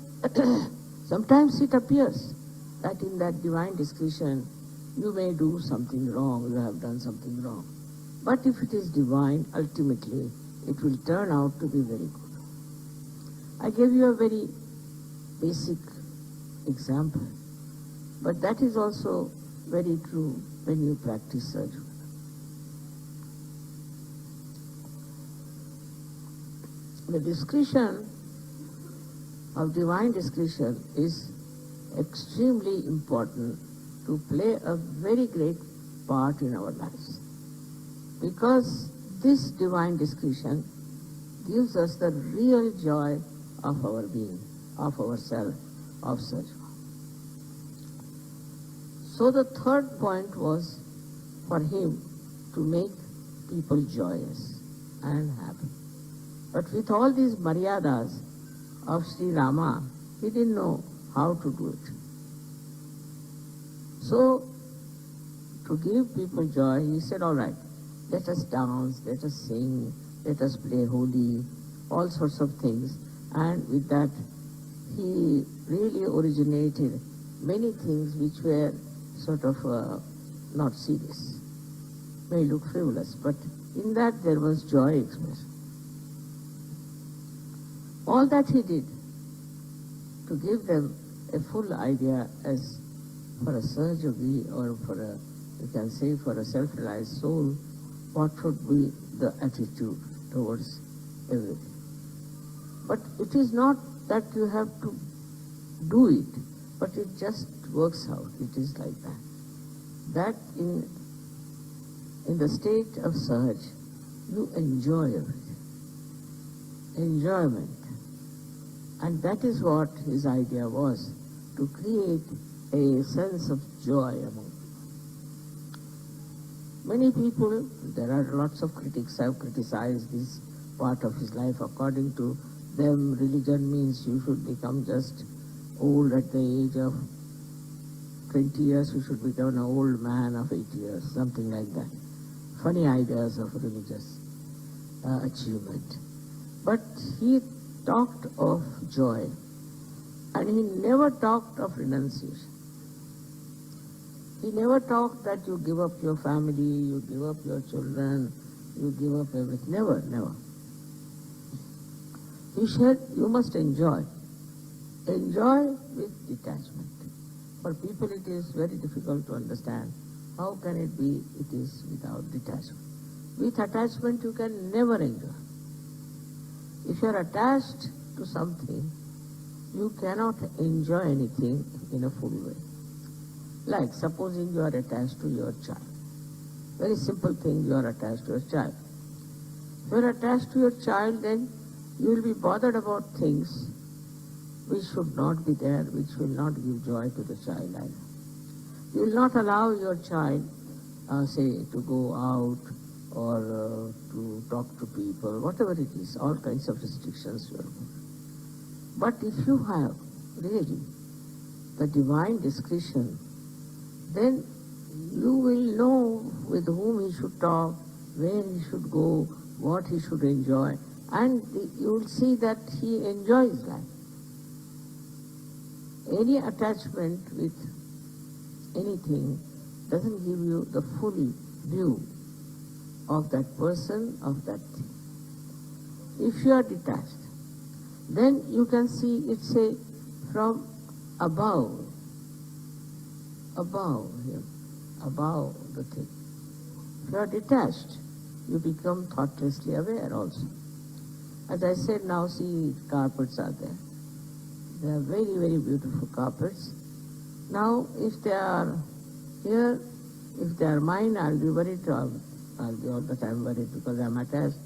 sometimes it appears that in that divine discretion you may do something wrong, you have done something wrong. But if it is divine, ultimately it will turn out to be very good. I gave you a very basic example, but that is also very true when you practice surgery. The discretion of divine discretion is extremely important to play a very great part in our lives. Because this divine discretion gives us the real joy of our being, of ourself, of Sajva. So the third point was for him to make people joyous and happy. But with all these maryadas of Sri Rama, he didn't know how to do it. So, to give people joy, he said, all right, let us dance, let us sing, let us play Holi, all sorts of things. And with that, he really originated many things which were sort of not serious, may look frivolous, but in that there was joy expressed. All that he did to give them a full idea as for a Sahaja Yogi or for a, you can say for a self-realized soul, what should be the attitude towards everything. But it is not that you have to do it, but it just works out. It is like that. That in the state of Sahaj, you enjoy everything. Enjoyment. And that is what his idea was, to create a sense of joy among people. Many people, there are lots of critics have criticized this part of his life. According to them, religion means you should become just old at the age of 20 years, you should become an old man of 80 years, something like that. Funny ideas of religious achievement. But he talked of joy, and he never talked of renunciation. He never talked that you give up your family, you give up your children, you give up everything. Never, never. He said you must enjoy. Enjoy with detachment. For people it is very difficult to understand. How can it be it is without detachment? With attachment you can never enjoy. If you are attached to something, you cannot enjoy anything in a full way. Like supposing you are attached to your child. Very simple thing, you are attached to your child. If you are attached to your child, then you will be bothered about things which should not be there, which will not give joy to the child either. You will not allow your child, say, to go out or to talk to people, whatever it is, all kinds of restrictions you are put. But if you have really the divine discretion, then you will know with whom he should talk, where he should go, what he should enjoy, and you will see that he enjoys life. Any attachment with anything doesn't give you the full view of that person, of that thing. If you are detached, then you can see it, say, from above him, above the thing. If you are detached, you become thoughtlessly aware also. As I said, now see, carpets are there. They are very, very beautiful carpets. Now, if they are here, if they are mine, I'll be worried. I'll be all the time worried because I'm attached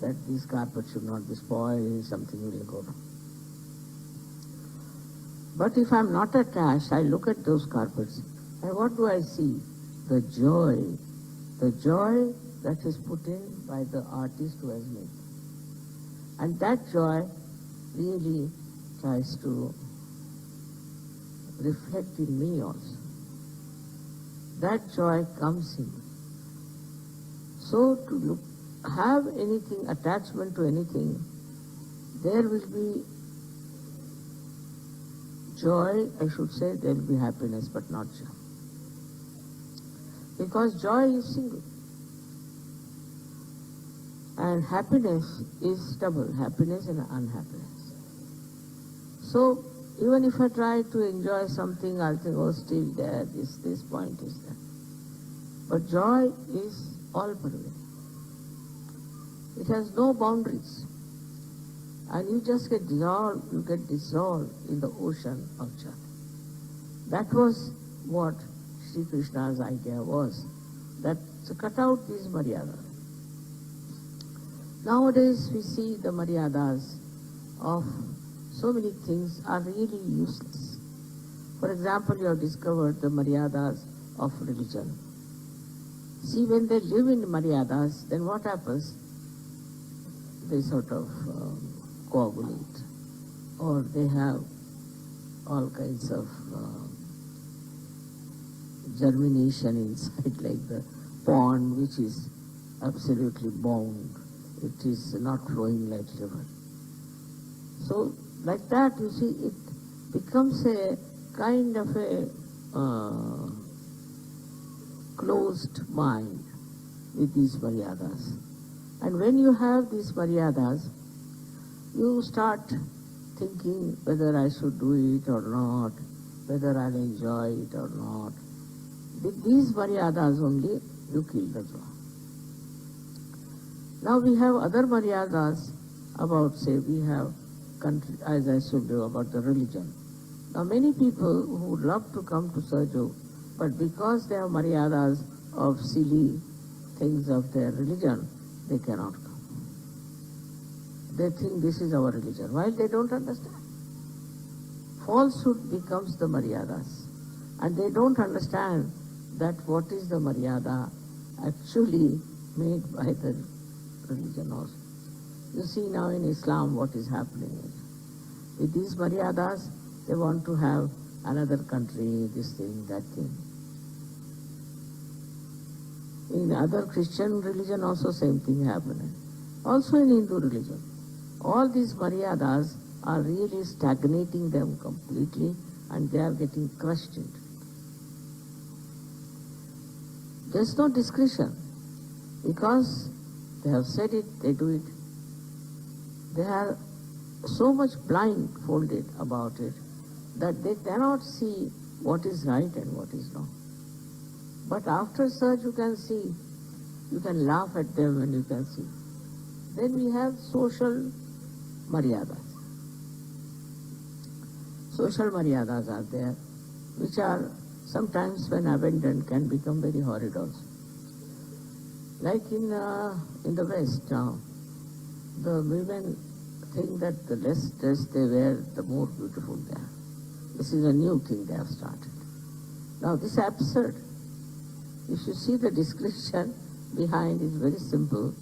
that these carpets should not be spoiled, something will go wrong. But if I'm not attached, I look at those carpets, and what do I see? The joy that is put in by the artist who has made them. And that joy really tries to reflect in me also. That joy comes in me. So to have anything, attachment to anything, there will be joy, I should say, there will be happiness, but not joy. Because joy is single. And happiness is double, happiness and unhappiness. So even if I try to enjoy something, I'll think, oh, still there, this point is there. But joy is all pervading. It has no boundaries. And you just get dissolved in the ocean of joy. That was what Sri Krishna's idea was, that to cut out these maryadas. Nowadays we see the maryadas of so many things are really useless. For example, you have discovered the maryadas of religion. See, when they live in maryadas, then what happens? They sort of coagulate, or they have all kinds of germination inside, like the pond which is absolutely bound. It is not flowing like river. So like that, you see, becomes a kind of a closed mind with these maryadas. And when you have these maryadas, you start thinking whether I should do it or not, whether I'll enjoy it or not. With these maryadas only, you kill the joy. Now we have other maryadas about, say, we have country, as I told you, about the religion. Now many people who would love to come to Sahaja, but because they have maryadas of silly things of their religion, they cannot come. They think this is our religion, while they don't understand. Falsehood becomes the maryadas, and they don't understand that what is the maryada actually made by the religion also. You see now in Islam what is happening. With these maryadas, they want to have another country, this thing, that thing. In other Christian religion also same thing happening. Also in Hindu religion. All these maryadas are really stagnating them completely, and they are getting crushed into it. There's no discretion, because they have said it, they do it. They are so much blindfolded about it that they cannot see what is right and what is wrong. But after search you can see, you can laugh at them and you can see. Then we have social maryadas. Social maryadas are there, which are sometimes when abandoned can become very horrid also. Like in the West now, the women think that the less dress they wear, the more beautiful they are. This is a new thing they have started. Now this is absurd. If you see the description behind, is very simple,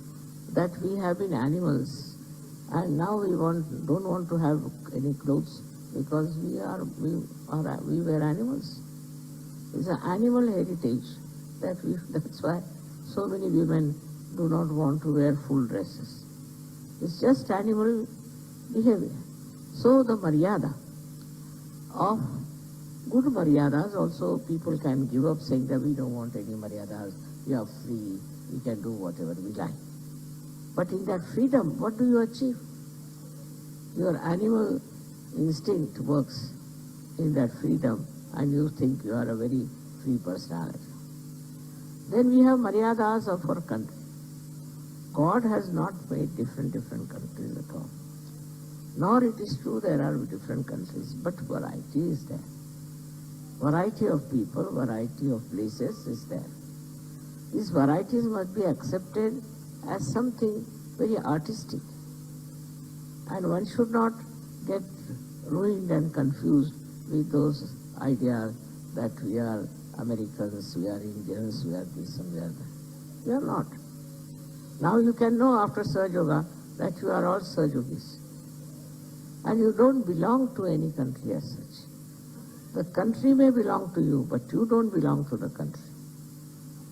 that we have been animals, and now we don't want to have any clothes because we were animals. It's an animal heritage that's why so many women do not want to wear full dresses. It's just animal behavior. So the maryada of good maryadas also people can give up, saying that we don't want any maryadas, we are free, we can do whatever we like. But in that freedom, what do you achieve? Your animal instinct works in that freedom, and you think you are a very free personality. Then we have maryadas of our country. God has not made different countries at all. Nor it is true there are different countries, but variety is there. Variety of people, variety of places is there. These varieties must be accepted as something very artistic. And one should not get ruined and confused with those ideas that we are Americans, we are Indians, we are this and we are that. We are not. Now you can know after Sahaja Yoga that you are all Sahaja Yogis. And you don't belong to any country as such. The country may belong to you, but you don't belong to the country.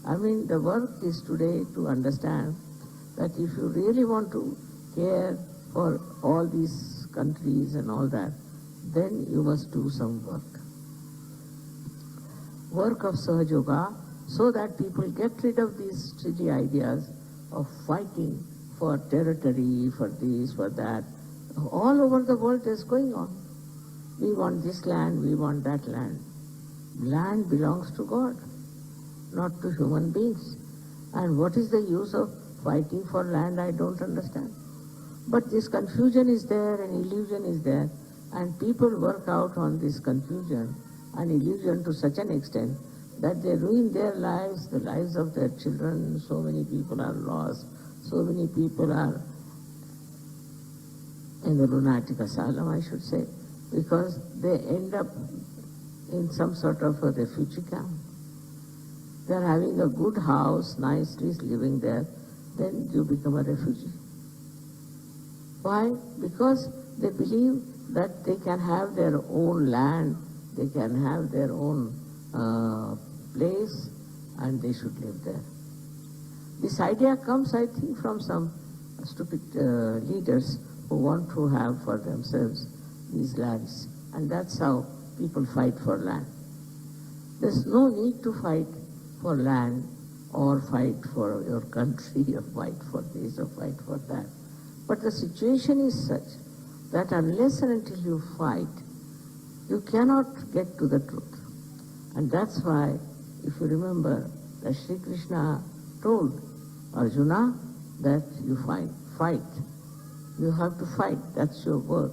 I mean, the work is today to understand that if you really want to care for all these countries and all that, then you must do some work. Work of Sahaja Yoga, so that people get rid of these silly ideas of fighting for territory, for this, for that. All over the world is going on. We want this land, we want that land. Land belongs to God, not to human beings. And what is the use of fighting for land, I don't understand. But this confusion is there and illusion is there, and people work out on this confusion and illusion to such an extent that they ruin their lives, the lives of their children. So many people are lost, so many people are in the lunatic asylum, I should say, because they end up in some sort of a refugee camp. They are having a good house, nicely living there, then you become a refugee. Why? Because they believe that they can have their own land, they can have their own place, and they should live there. This idea comes, I think, from some stupid leaders who want to have for themselves these lands And that's how people fight for land. There's no need to fight for land or fight for your country or fight for this or fight for that. But the situation is such that unless and until you fight, you cannot get to the truth. And that's why, if you remember, that Sri Krishna told Arjuna that you fight. You have to fight, that's your work.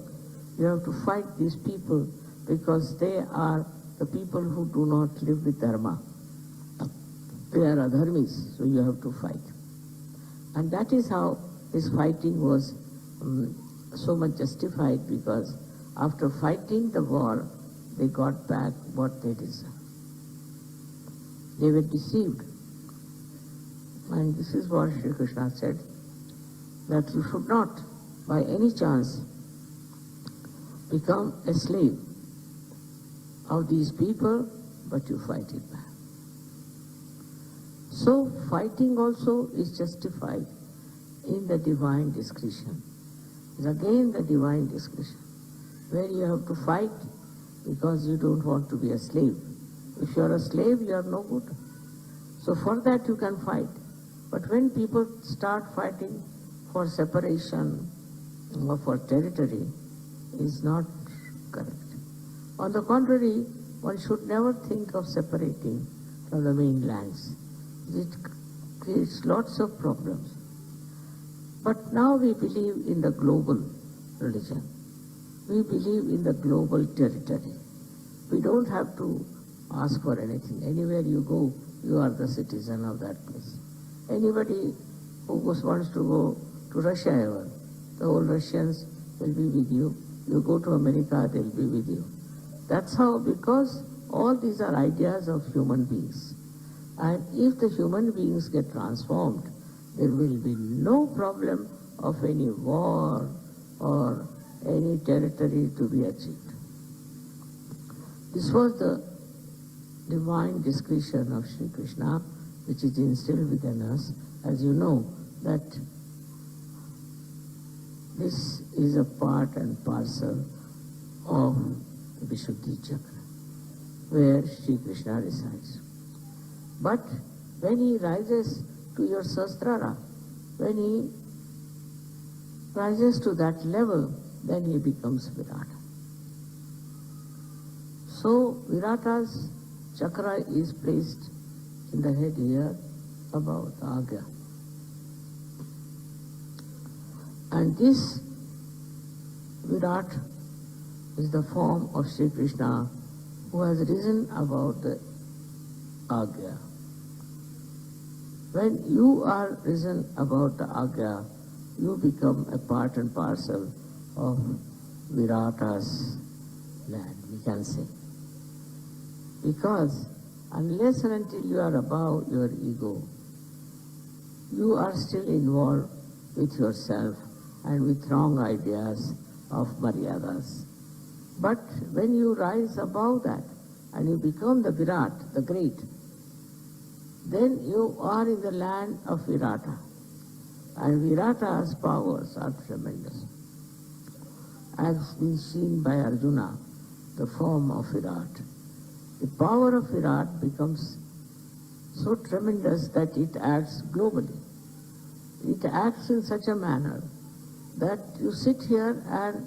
You have to fight these people because they are the people who do not live with dharma. They are adharmis, so you have to fight. And that is how this fighting was so much justified, because after fighting the war, they got back what they deserved. They were deceived. And this is what Sri Krishna said, that you should not, by any chance, become a slave of these people, but you fight it back. So fighting also is justified in the divine discretion. It's again the divine discretion, where you have to fight because you don't want to be a slave. If you are a slave, you are no good. So for that you can fight. But when people start fighting for separation or for territory, is not correct. On the contrary, one should never think of separating from the mainlands. It creates lots of problems. But now we believe in the global religion. We believe in the global territory. We don't have to ask for anything. Anywhere you go, you are the citizen of that place. Anybody who wants to go to Russia ever, the whole Russians will be with you. You go to America, they'll be with you. That's how, because all these are ideas of human beings. And if the human beings get transformed, there will be no problem of any war or any territory to be achieved. This was the divine discretion of Sri Krishna, which is instilled within us. As you know, that this is a part and parcel of the Vishuddhi Chakra, where Sri Krishna resides. But when he rises to your Sahasrara, when he rises to that level, then he becomes Virata. So Virata's chakra is placed in the head here above the Agya. And this Virat is the form of Sri Krishna, who has risen above the Agya. When you are risen above the Agya, you become a part and parcel of Virata's land, we can say. Because unless and until you are above your ego, you are still involved with yourself and with wrong ideas of Maryadas. But when you rise above that and you become the Virat, the great, then you are in the land of Virata. And Virata's powers are tremendous. As been seen by Arjuna, the form of Virat. The power of Virat becomes so tremendous that it acts globally. It acts in such a manner that you sit here and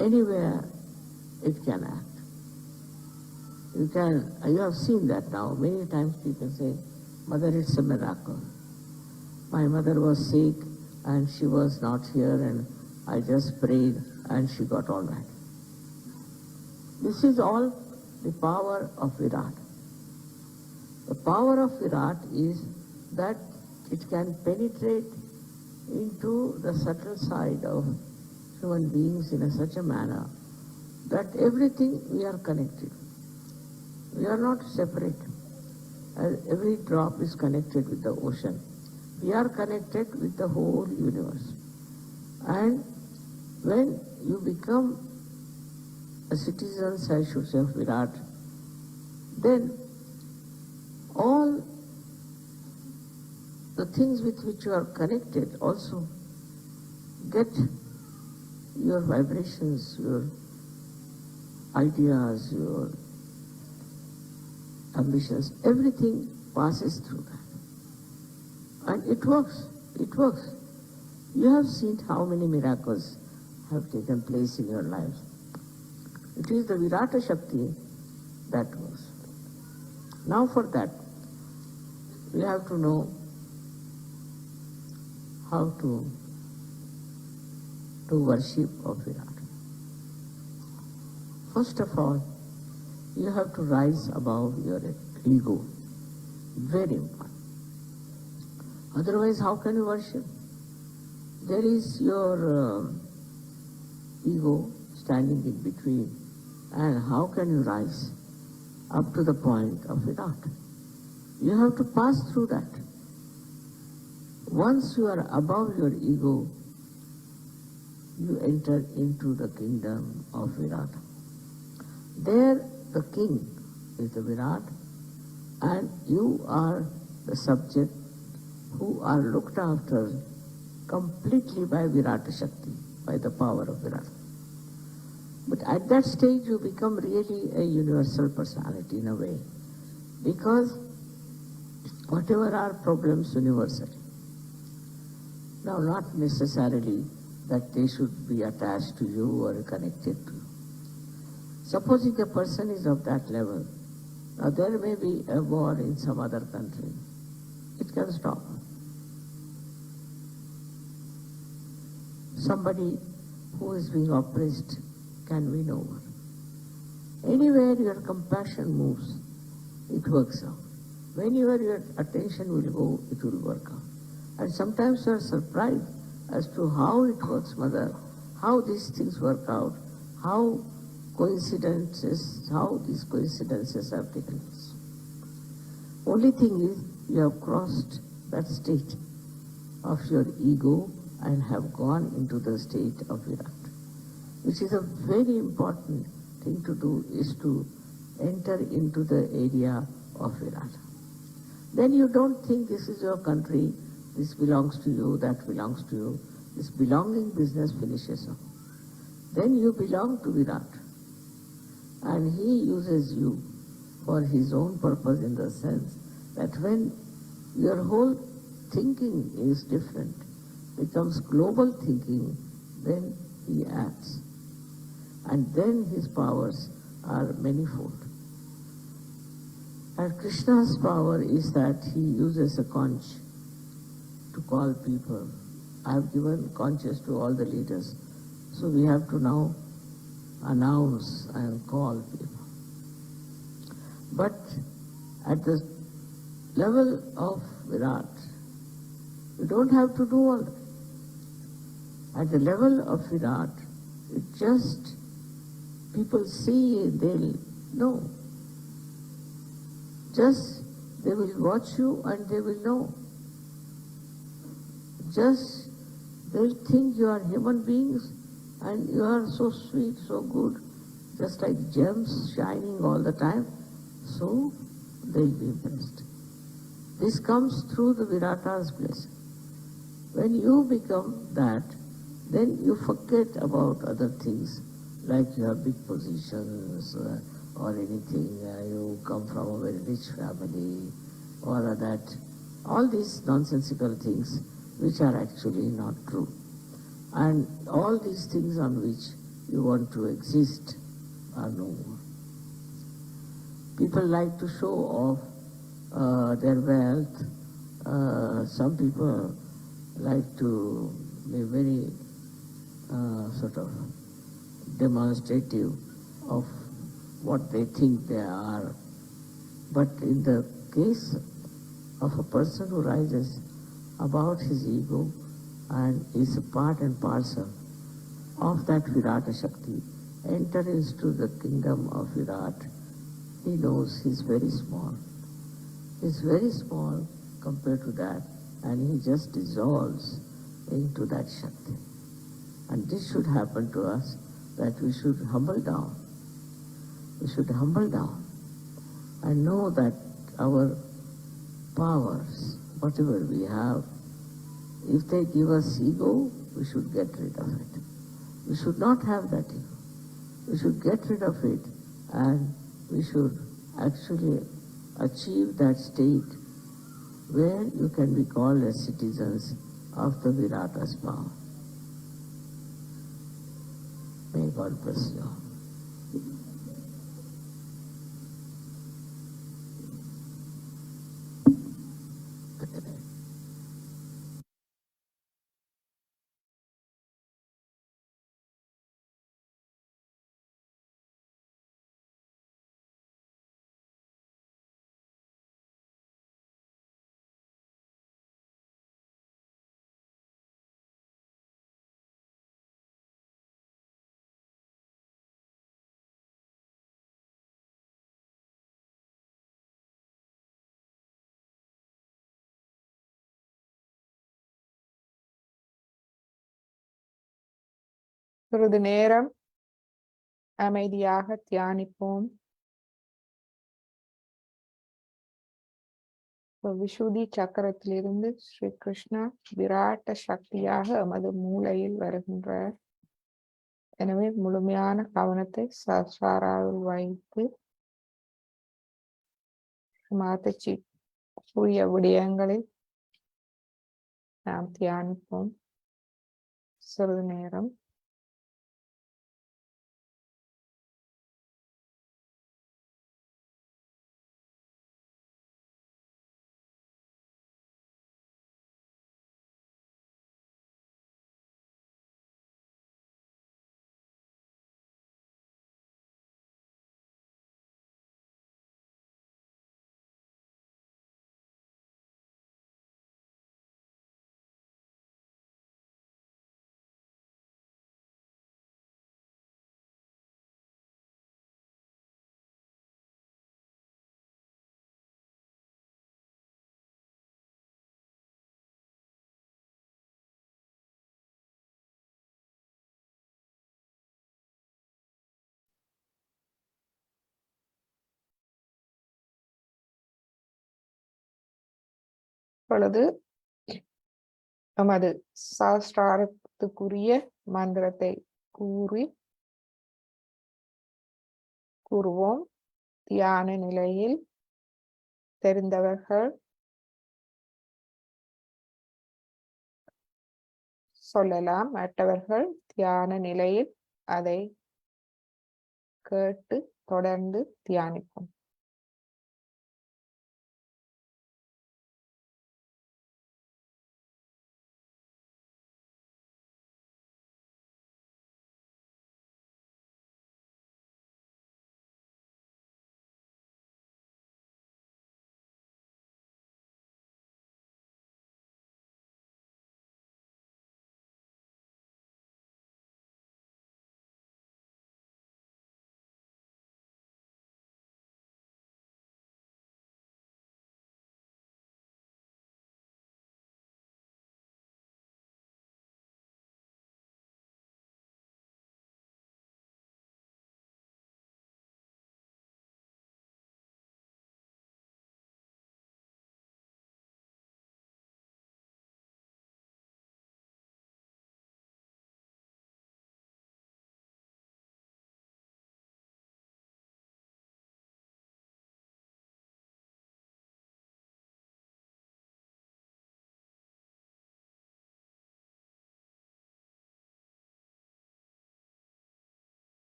anywhere it can act. You have seen that now. Many times people say, Mother, it's a miracle. My mother was sick and she was not here and I just prayed and she got all right. This is all the power of Virat. The power of Virat is that it can penetrate into the subtle side of human beings in such a manner that everything we are connected. We are not separate. Every drop is connected with the ocean. We are connected with the whole universe. And when you become a citizen, I should say, of Virat, then all the things with which you are connected also get your vibrations, your ideas, your ambitions, everything passes through that. And it works. It works. You have seen how many miracles have taken place in your lives. It is the Virata Shakti that works. Now for that, we have to know how to do worship of Virata. First of all, you have to rise above your ego. Very important. Otherwise, how can you worship? There is your ego standing in between, and how can you rise up to the point of Virata? You have to pass through that. Once you are above your ego, you enter into the kingdom of Virata. There the king is the Virat, and you are the subject who are looked after completely by Virata Shakti, by the power of Virata. But at that stage you become really a universal personality in a way, because whatever are problems universally. Now not necessarily that they should be attached to you or connected to you. Supposing a person is of that level, now there may be a war in some other country. It can stop. Somebody who is being oppressed can win over. Anywhere your compassion moves, it works out. Whenever your attention will go, it will work out. And sometimes you are surprised as to how it works, Mother, how these things work out, how these coincidences have taken place. Only thing is, you have crossed that state of your ego and have gone into the state of Virat, which is a very important thing to do, is to enter into the area of Virat. Then you don't think this is your country, this belongs to you, that belongs to you. This belonging business finishes off. Then you belong to Virat, and he uses you for his own purpose, in the sense that when your whole thinking is different, becomes global thinking, then he acts. And then his powers are manifold. And Krishna's power is that he uses a conch to call people. I have given conches to all the leaders, so we have to now announce and call people. But at the level of Virat, you don't have to do all that. At the level of Virat, it just, people see, they'll know. Just, they will watch you and they will know. Just, they'll think you are human beings and you are so sweet, so good, just like gems shining all the time. So, they'll be impressed. This comes through the Virata's blessing. When you become that, then you forget about other things, like you have big positions or anything, you come from a very rich family, or that, all these nonsensical things which are actually not true. And all these things on which you want to exist are no more. People like to show off their wealth. Some people like to be very sort of demonstrative of what they think they are. But in the case of a person who rises above his ego and is a part and parcel of that Virata Shakti, enters into the kingdom of Virat, he knows he's very small. He's very small compared to that, and he just dissolves into that Shakti. And this should happen to us, that we should humble down. We should humble down and know that our powers, whatever we have, if they give us ego, we should get rid of it. We should not have that ego. We should get rid of it, and we should actually achieve that state where you can be called as citizens of the Virata's power. May God bless you all. சிறிது நேரம் அமைதியாக தியானிப்போம். விசுதி சக்கரத்திலிருந்து ஸ்ரீ கிருஷ்ணா விராட்ட சக்தியாக எமது மூளையில் வருகின்றார். எனவே முழுமையான கவனத்தை சஹஸ்ராராவில் வைத்து மாதச்சி கூறிய விடயங்களில் நாம் தியானிப்போம். சிறிது நேரம் இப்பொழுது நமது சஹஸ்ராரத்துக்குரிய மந்திரத்தை கூறுவோம். தியான நிலையில் தெரிந்தவர்கள் சொல்லலாம், மற்றவர்கள் தியான நிலையில் அதை கேட்டு தொடர்ந்து தியானிப்போம்.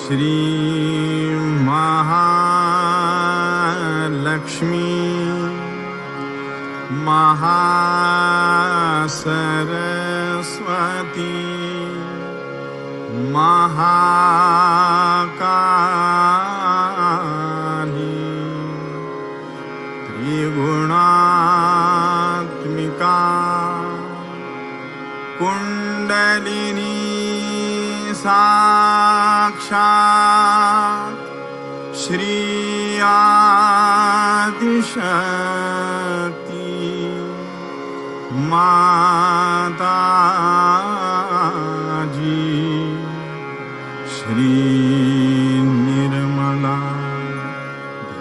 श्री महालक्ष्मी महासरस्वती महाकाली त्रिगुणात्मिका कुंड साक्षात् श्री आदिशक्ति माता जी श्री निर्मला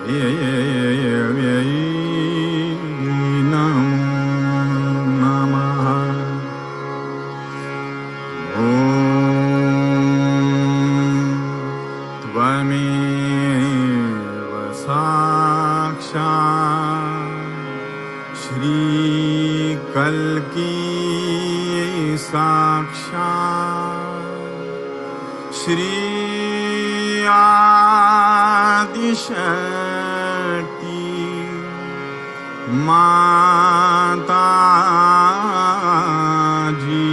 देव्यै नमो नमः। ॐ त्वमेव साक्षात् श्रीकल्की साक्षात् श्री आदिशक्ति माता जी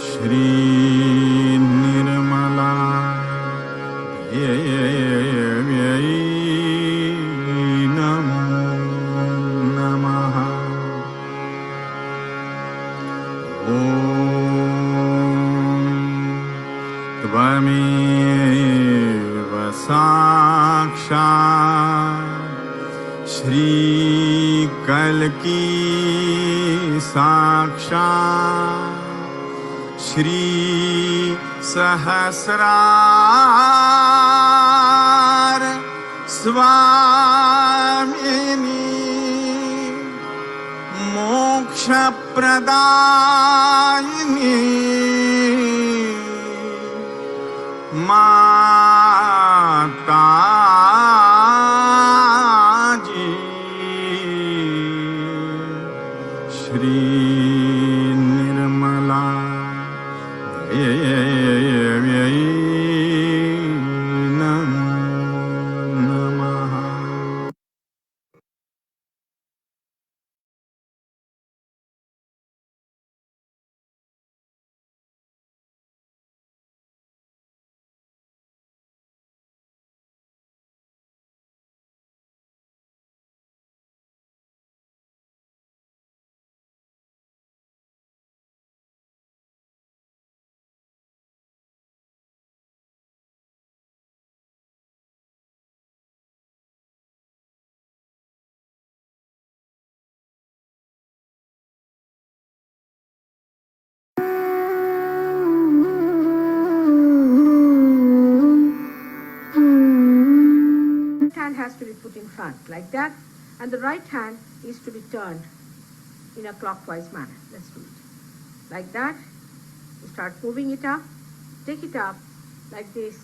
श्री निर्मला देव्यै नमो नमः। ॐ त्वमेव साक्षात् श्रीकल्की साक्षात् श्री सहस्रार स्वामिनी मोक्षप्रदायिनी माता जी श्री निर्मला देव्यै नमो नमः। Hand has to be put in front like that, and the right hand is to be turned in a clockwise manner. Let's do it like that. You start moving it up, take it up like this,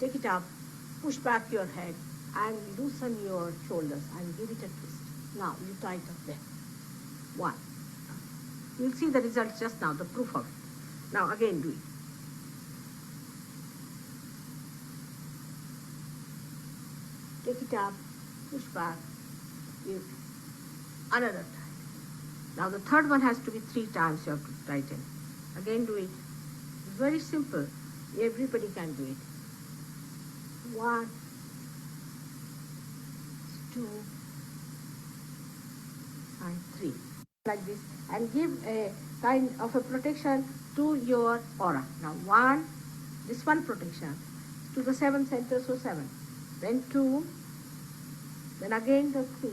take it up, push back your head and loosen your shoulders and give it a twist. Now you tighten them. One. You'll see the results just now, the proof of it. Now again do it. Take it up, push back, give another time. Now the third one has to be 3 times you have to tighten. Again do it. It's very simple. Everybody can do it. 1, 2, and 3. Like this. And give a kind of a protection to your aura. Now 1, this one protection to the 7 centers, so 7. Then 2, then again the 3,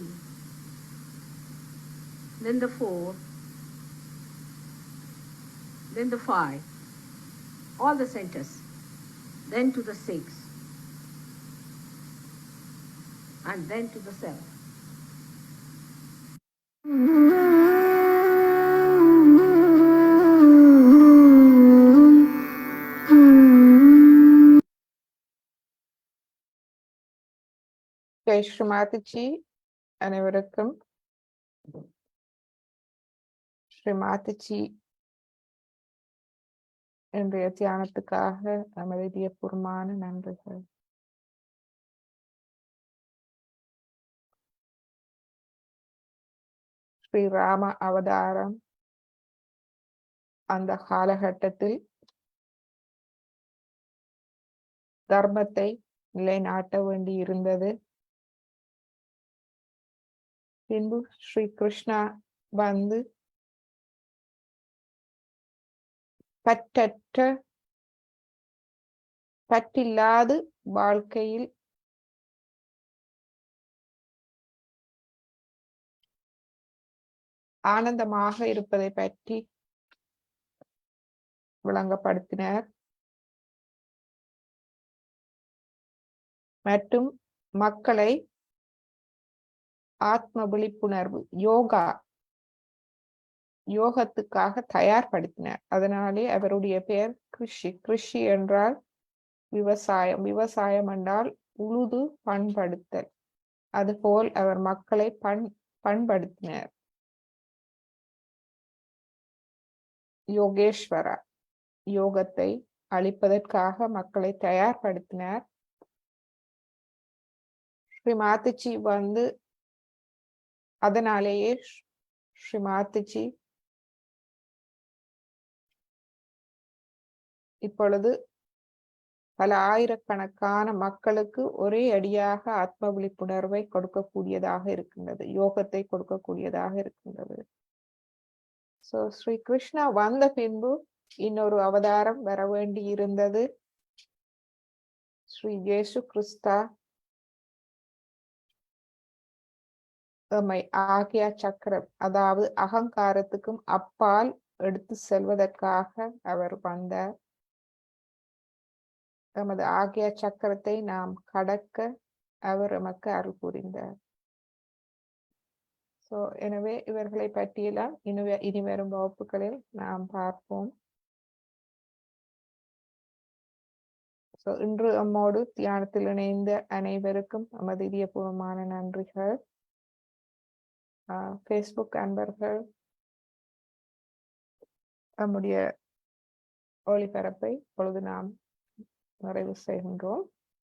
then the 4, then the 5, all the centers, then to the 6, and then to the 7. Jai Sri Mataji. அனைவருக்கும் ஸ்ரீ மாதாஜி இன்றைய தியானத்துக்காக அமைதியபூர்வமான நன்றிகள். ஸ்ரீராம அவதாரம் அந்த காலகட்டத்தில் தர்மத்தை நிலைநாட்ட வேண்டி இருந்தது. பின்பு ஸ்ரீ கிருஷ்ணா வந்து பற்றற்ற பற்றில்லாது வாழ்க்கையில் ஆனந்தமாக இருப்பதை பற்றி விளங்கப்படுத்தினார். மற்றும் மக்களை ஆத்ம விழிப்புணர்வு யோகத்துக்காக தயார்படுத்தினார். அதனாலே அவருடைய பெயர் கிருஷி என்றால் விவசாயம் என்றால் உழுது பண்படுத்தல். அதுபோல் அவர் மக்களை பண்படுத்தினார். யோகேஸ்வரா யோகத்தை அளிப்பதற்காக மக்களை தயார்படுத்தினார். ஸ்ரீ மாதாஜி அதனாலேயே ஸ்ரீ மாதாஜி இப்பொழுது பல ஆயிரக்கணக்கான மக்களுக்கு ஒரே அடியாக ஆத்ம விழிப்புணர்வை கொடுக்கக்கூடியதாக இருக்கின்றது, யோகத்தை கொடுக்கக்கூடியதாக இருக்கின்றது. சோ ஸ்ரீ கிருஷ்ணா வந்த பின்பு இன்னொரு அவதாரம் வர வேண்டி இருந்தது. ஸ்ரீ இயேசு கிறிஸ்தா ஆகிய சக்கரம், அதாவது அகங்காரத்துக்கும் அப்பால் எடுத்து செல்வதற்காக அவர் வந்தார். எமது ஆகிய சக்கரத்தை நாம் கடக்க அவர் எமக்கு அருள் புரிந்தார். எனவே இவர்களை பற்றியெல்லாம் இனி வரும் வகுப்புகளில் நாம் பார்ப்போம். இன்று நம்மோடு தியானத்தில் இணைந்த அனைவருக்கும் நமது இதயபூர்வமான நன்றிகள். ஃபேஸ்புக் அன்பர்கள் நம்முடைய ஒளிபரப்பை இப்பொழுது நாம் நிறைவு செய்கின்றோம்.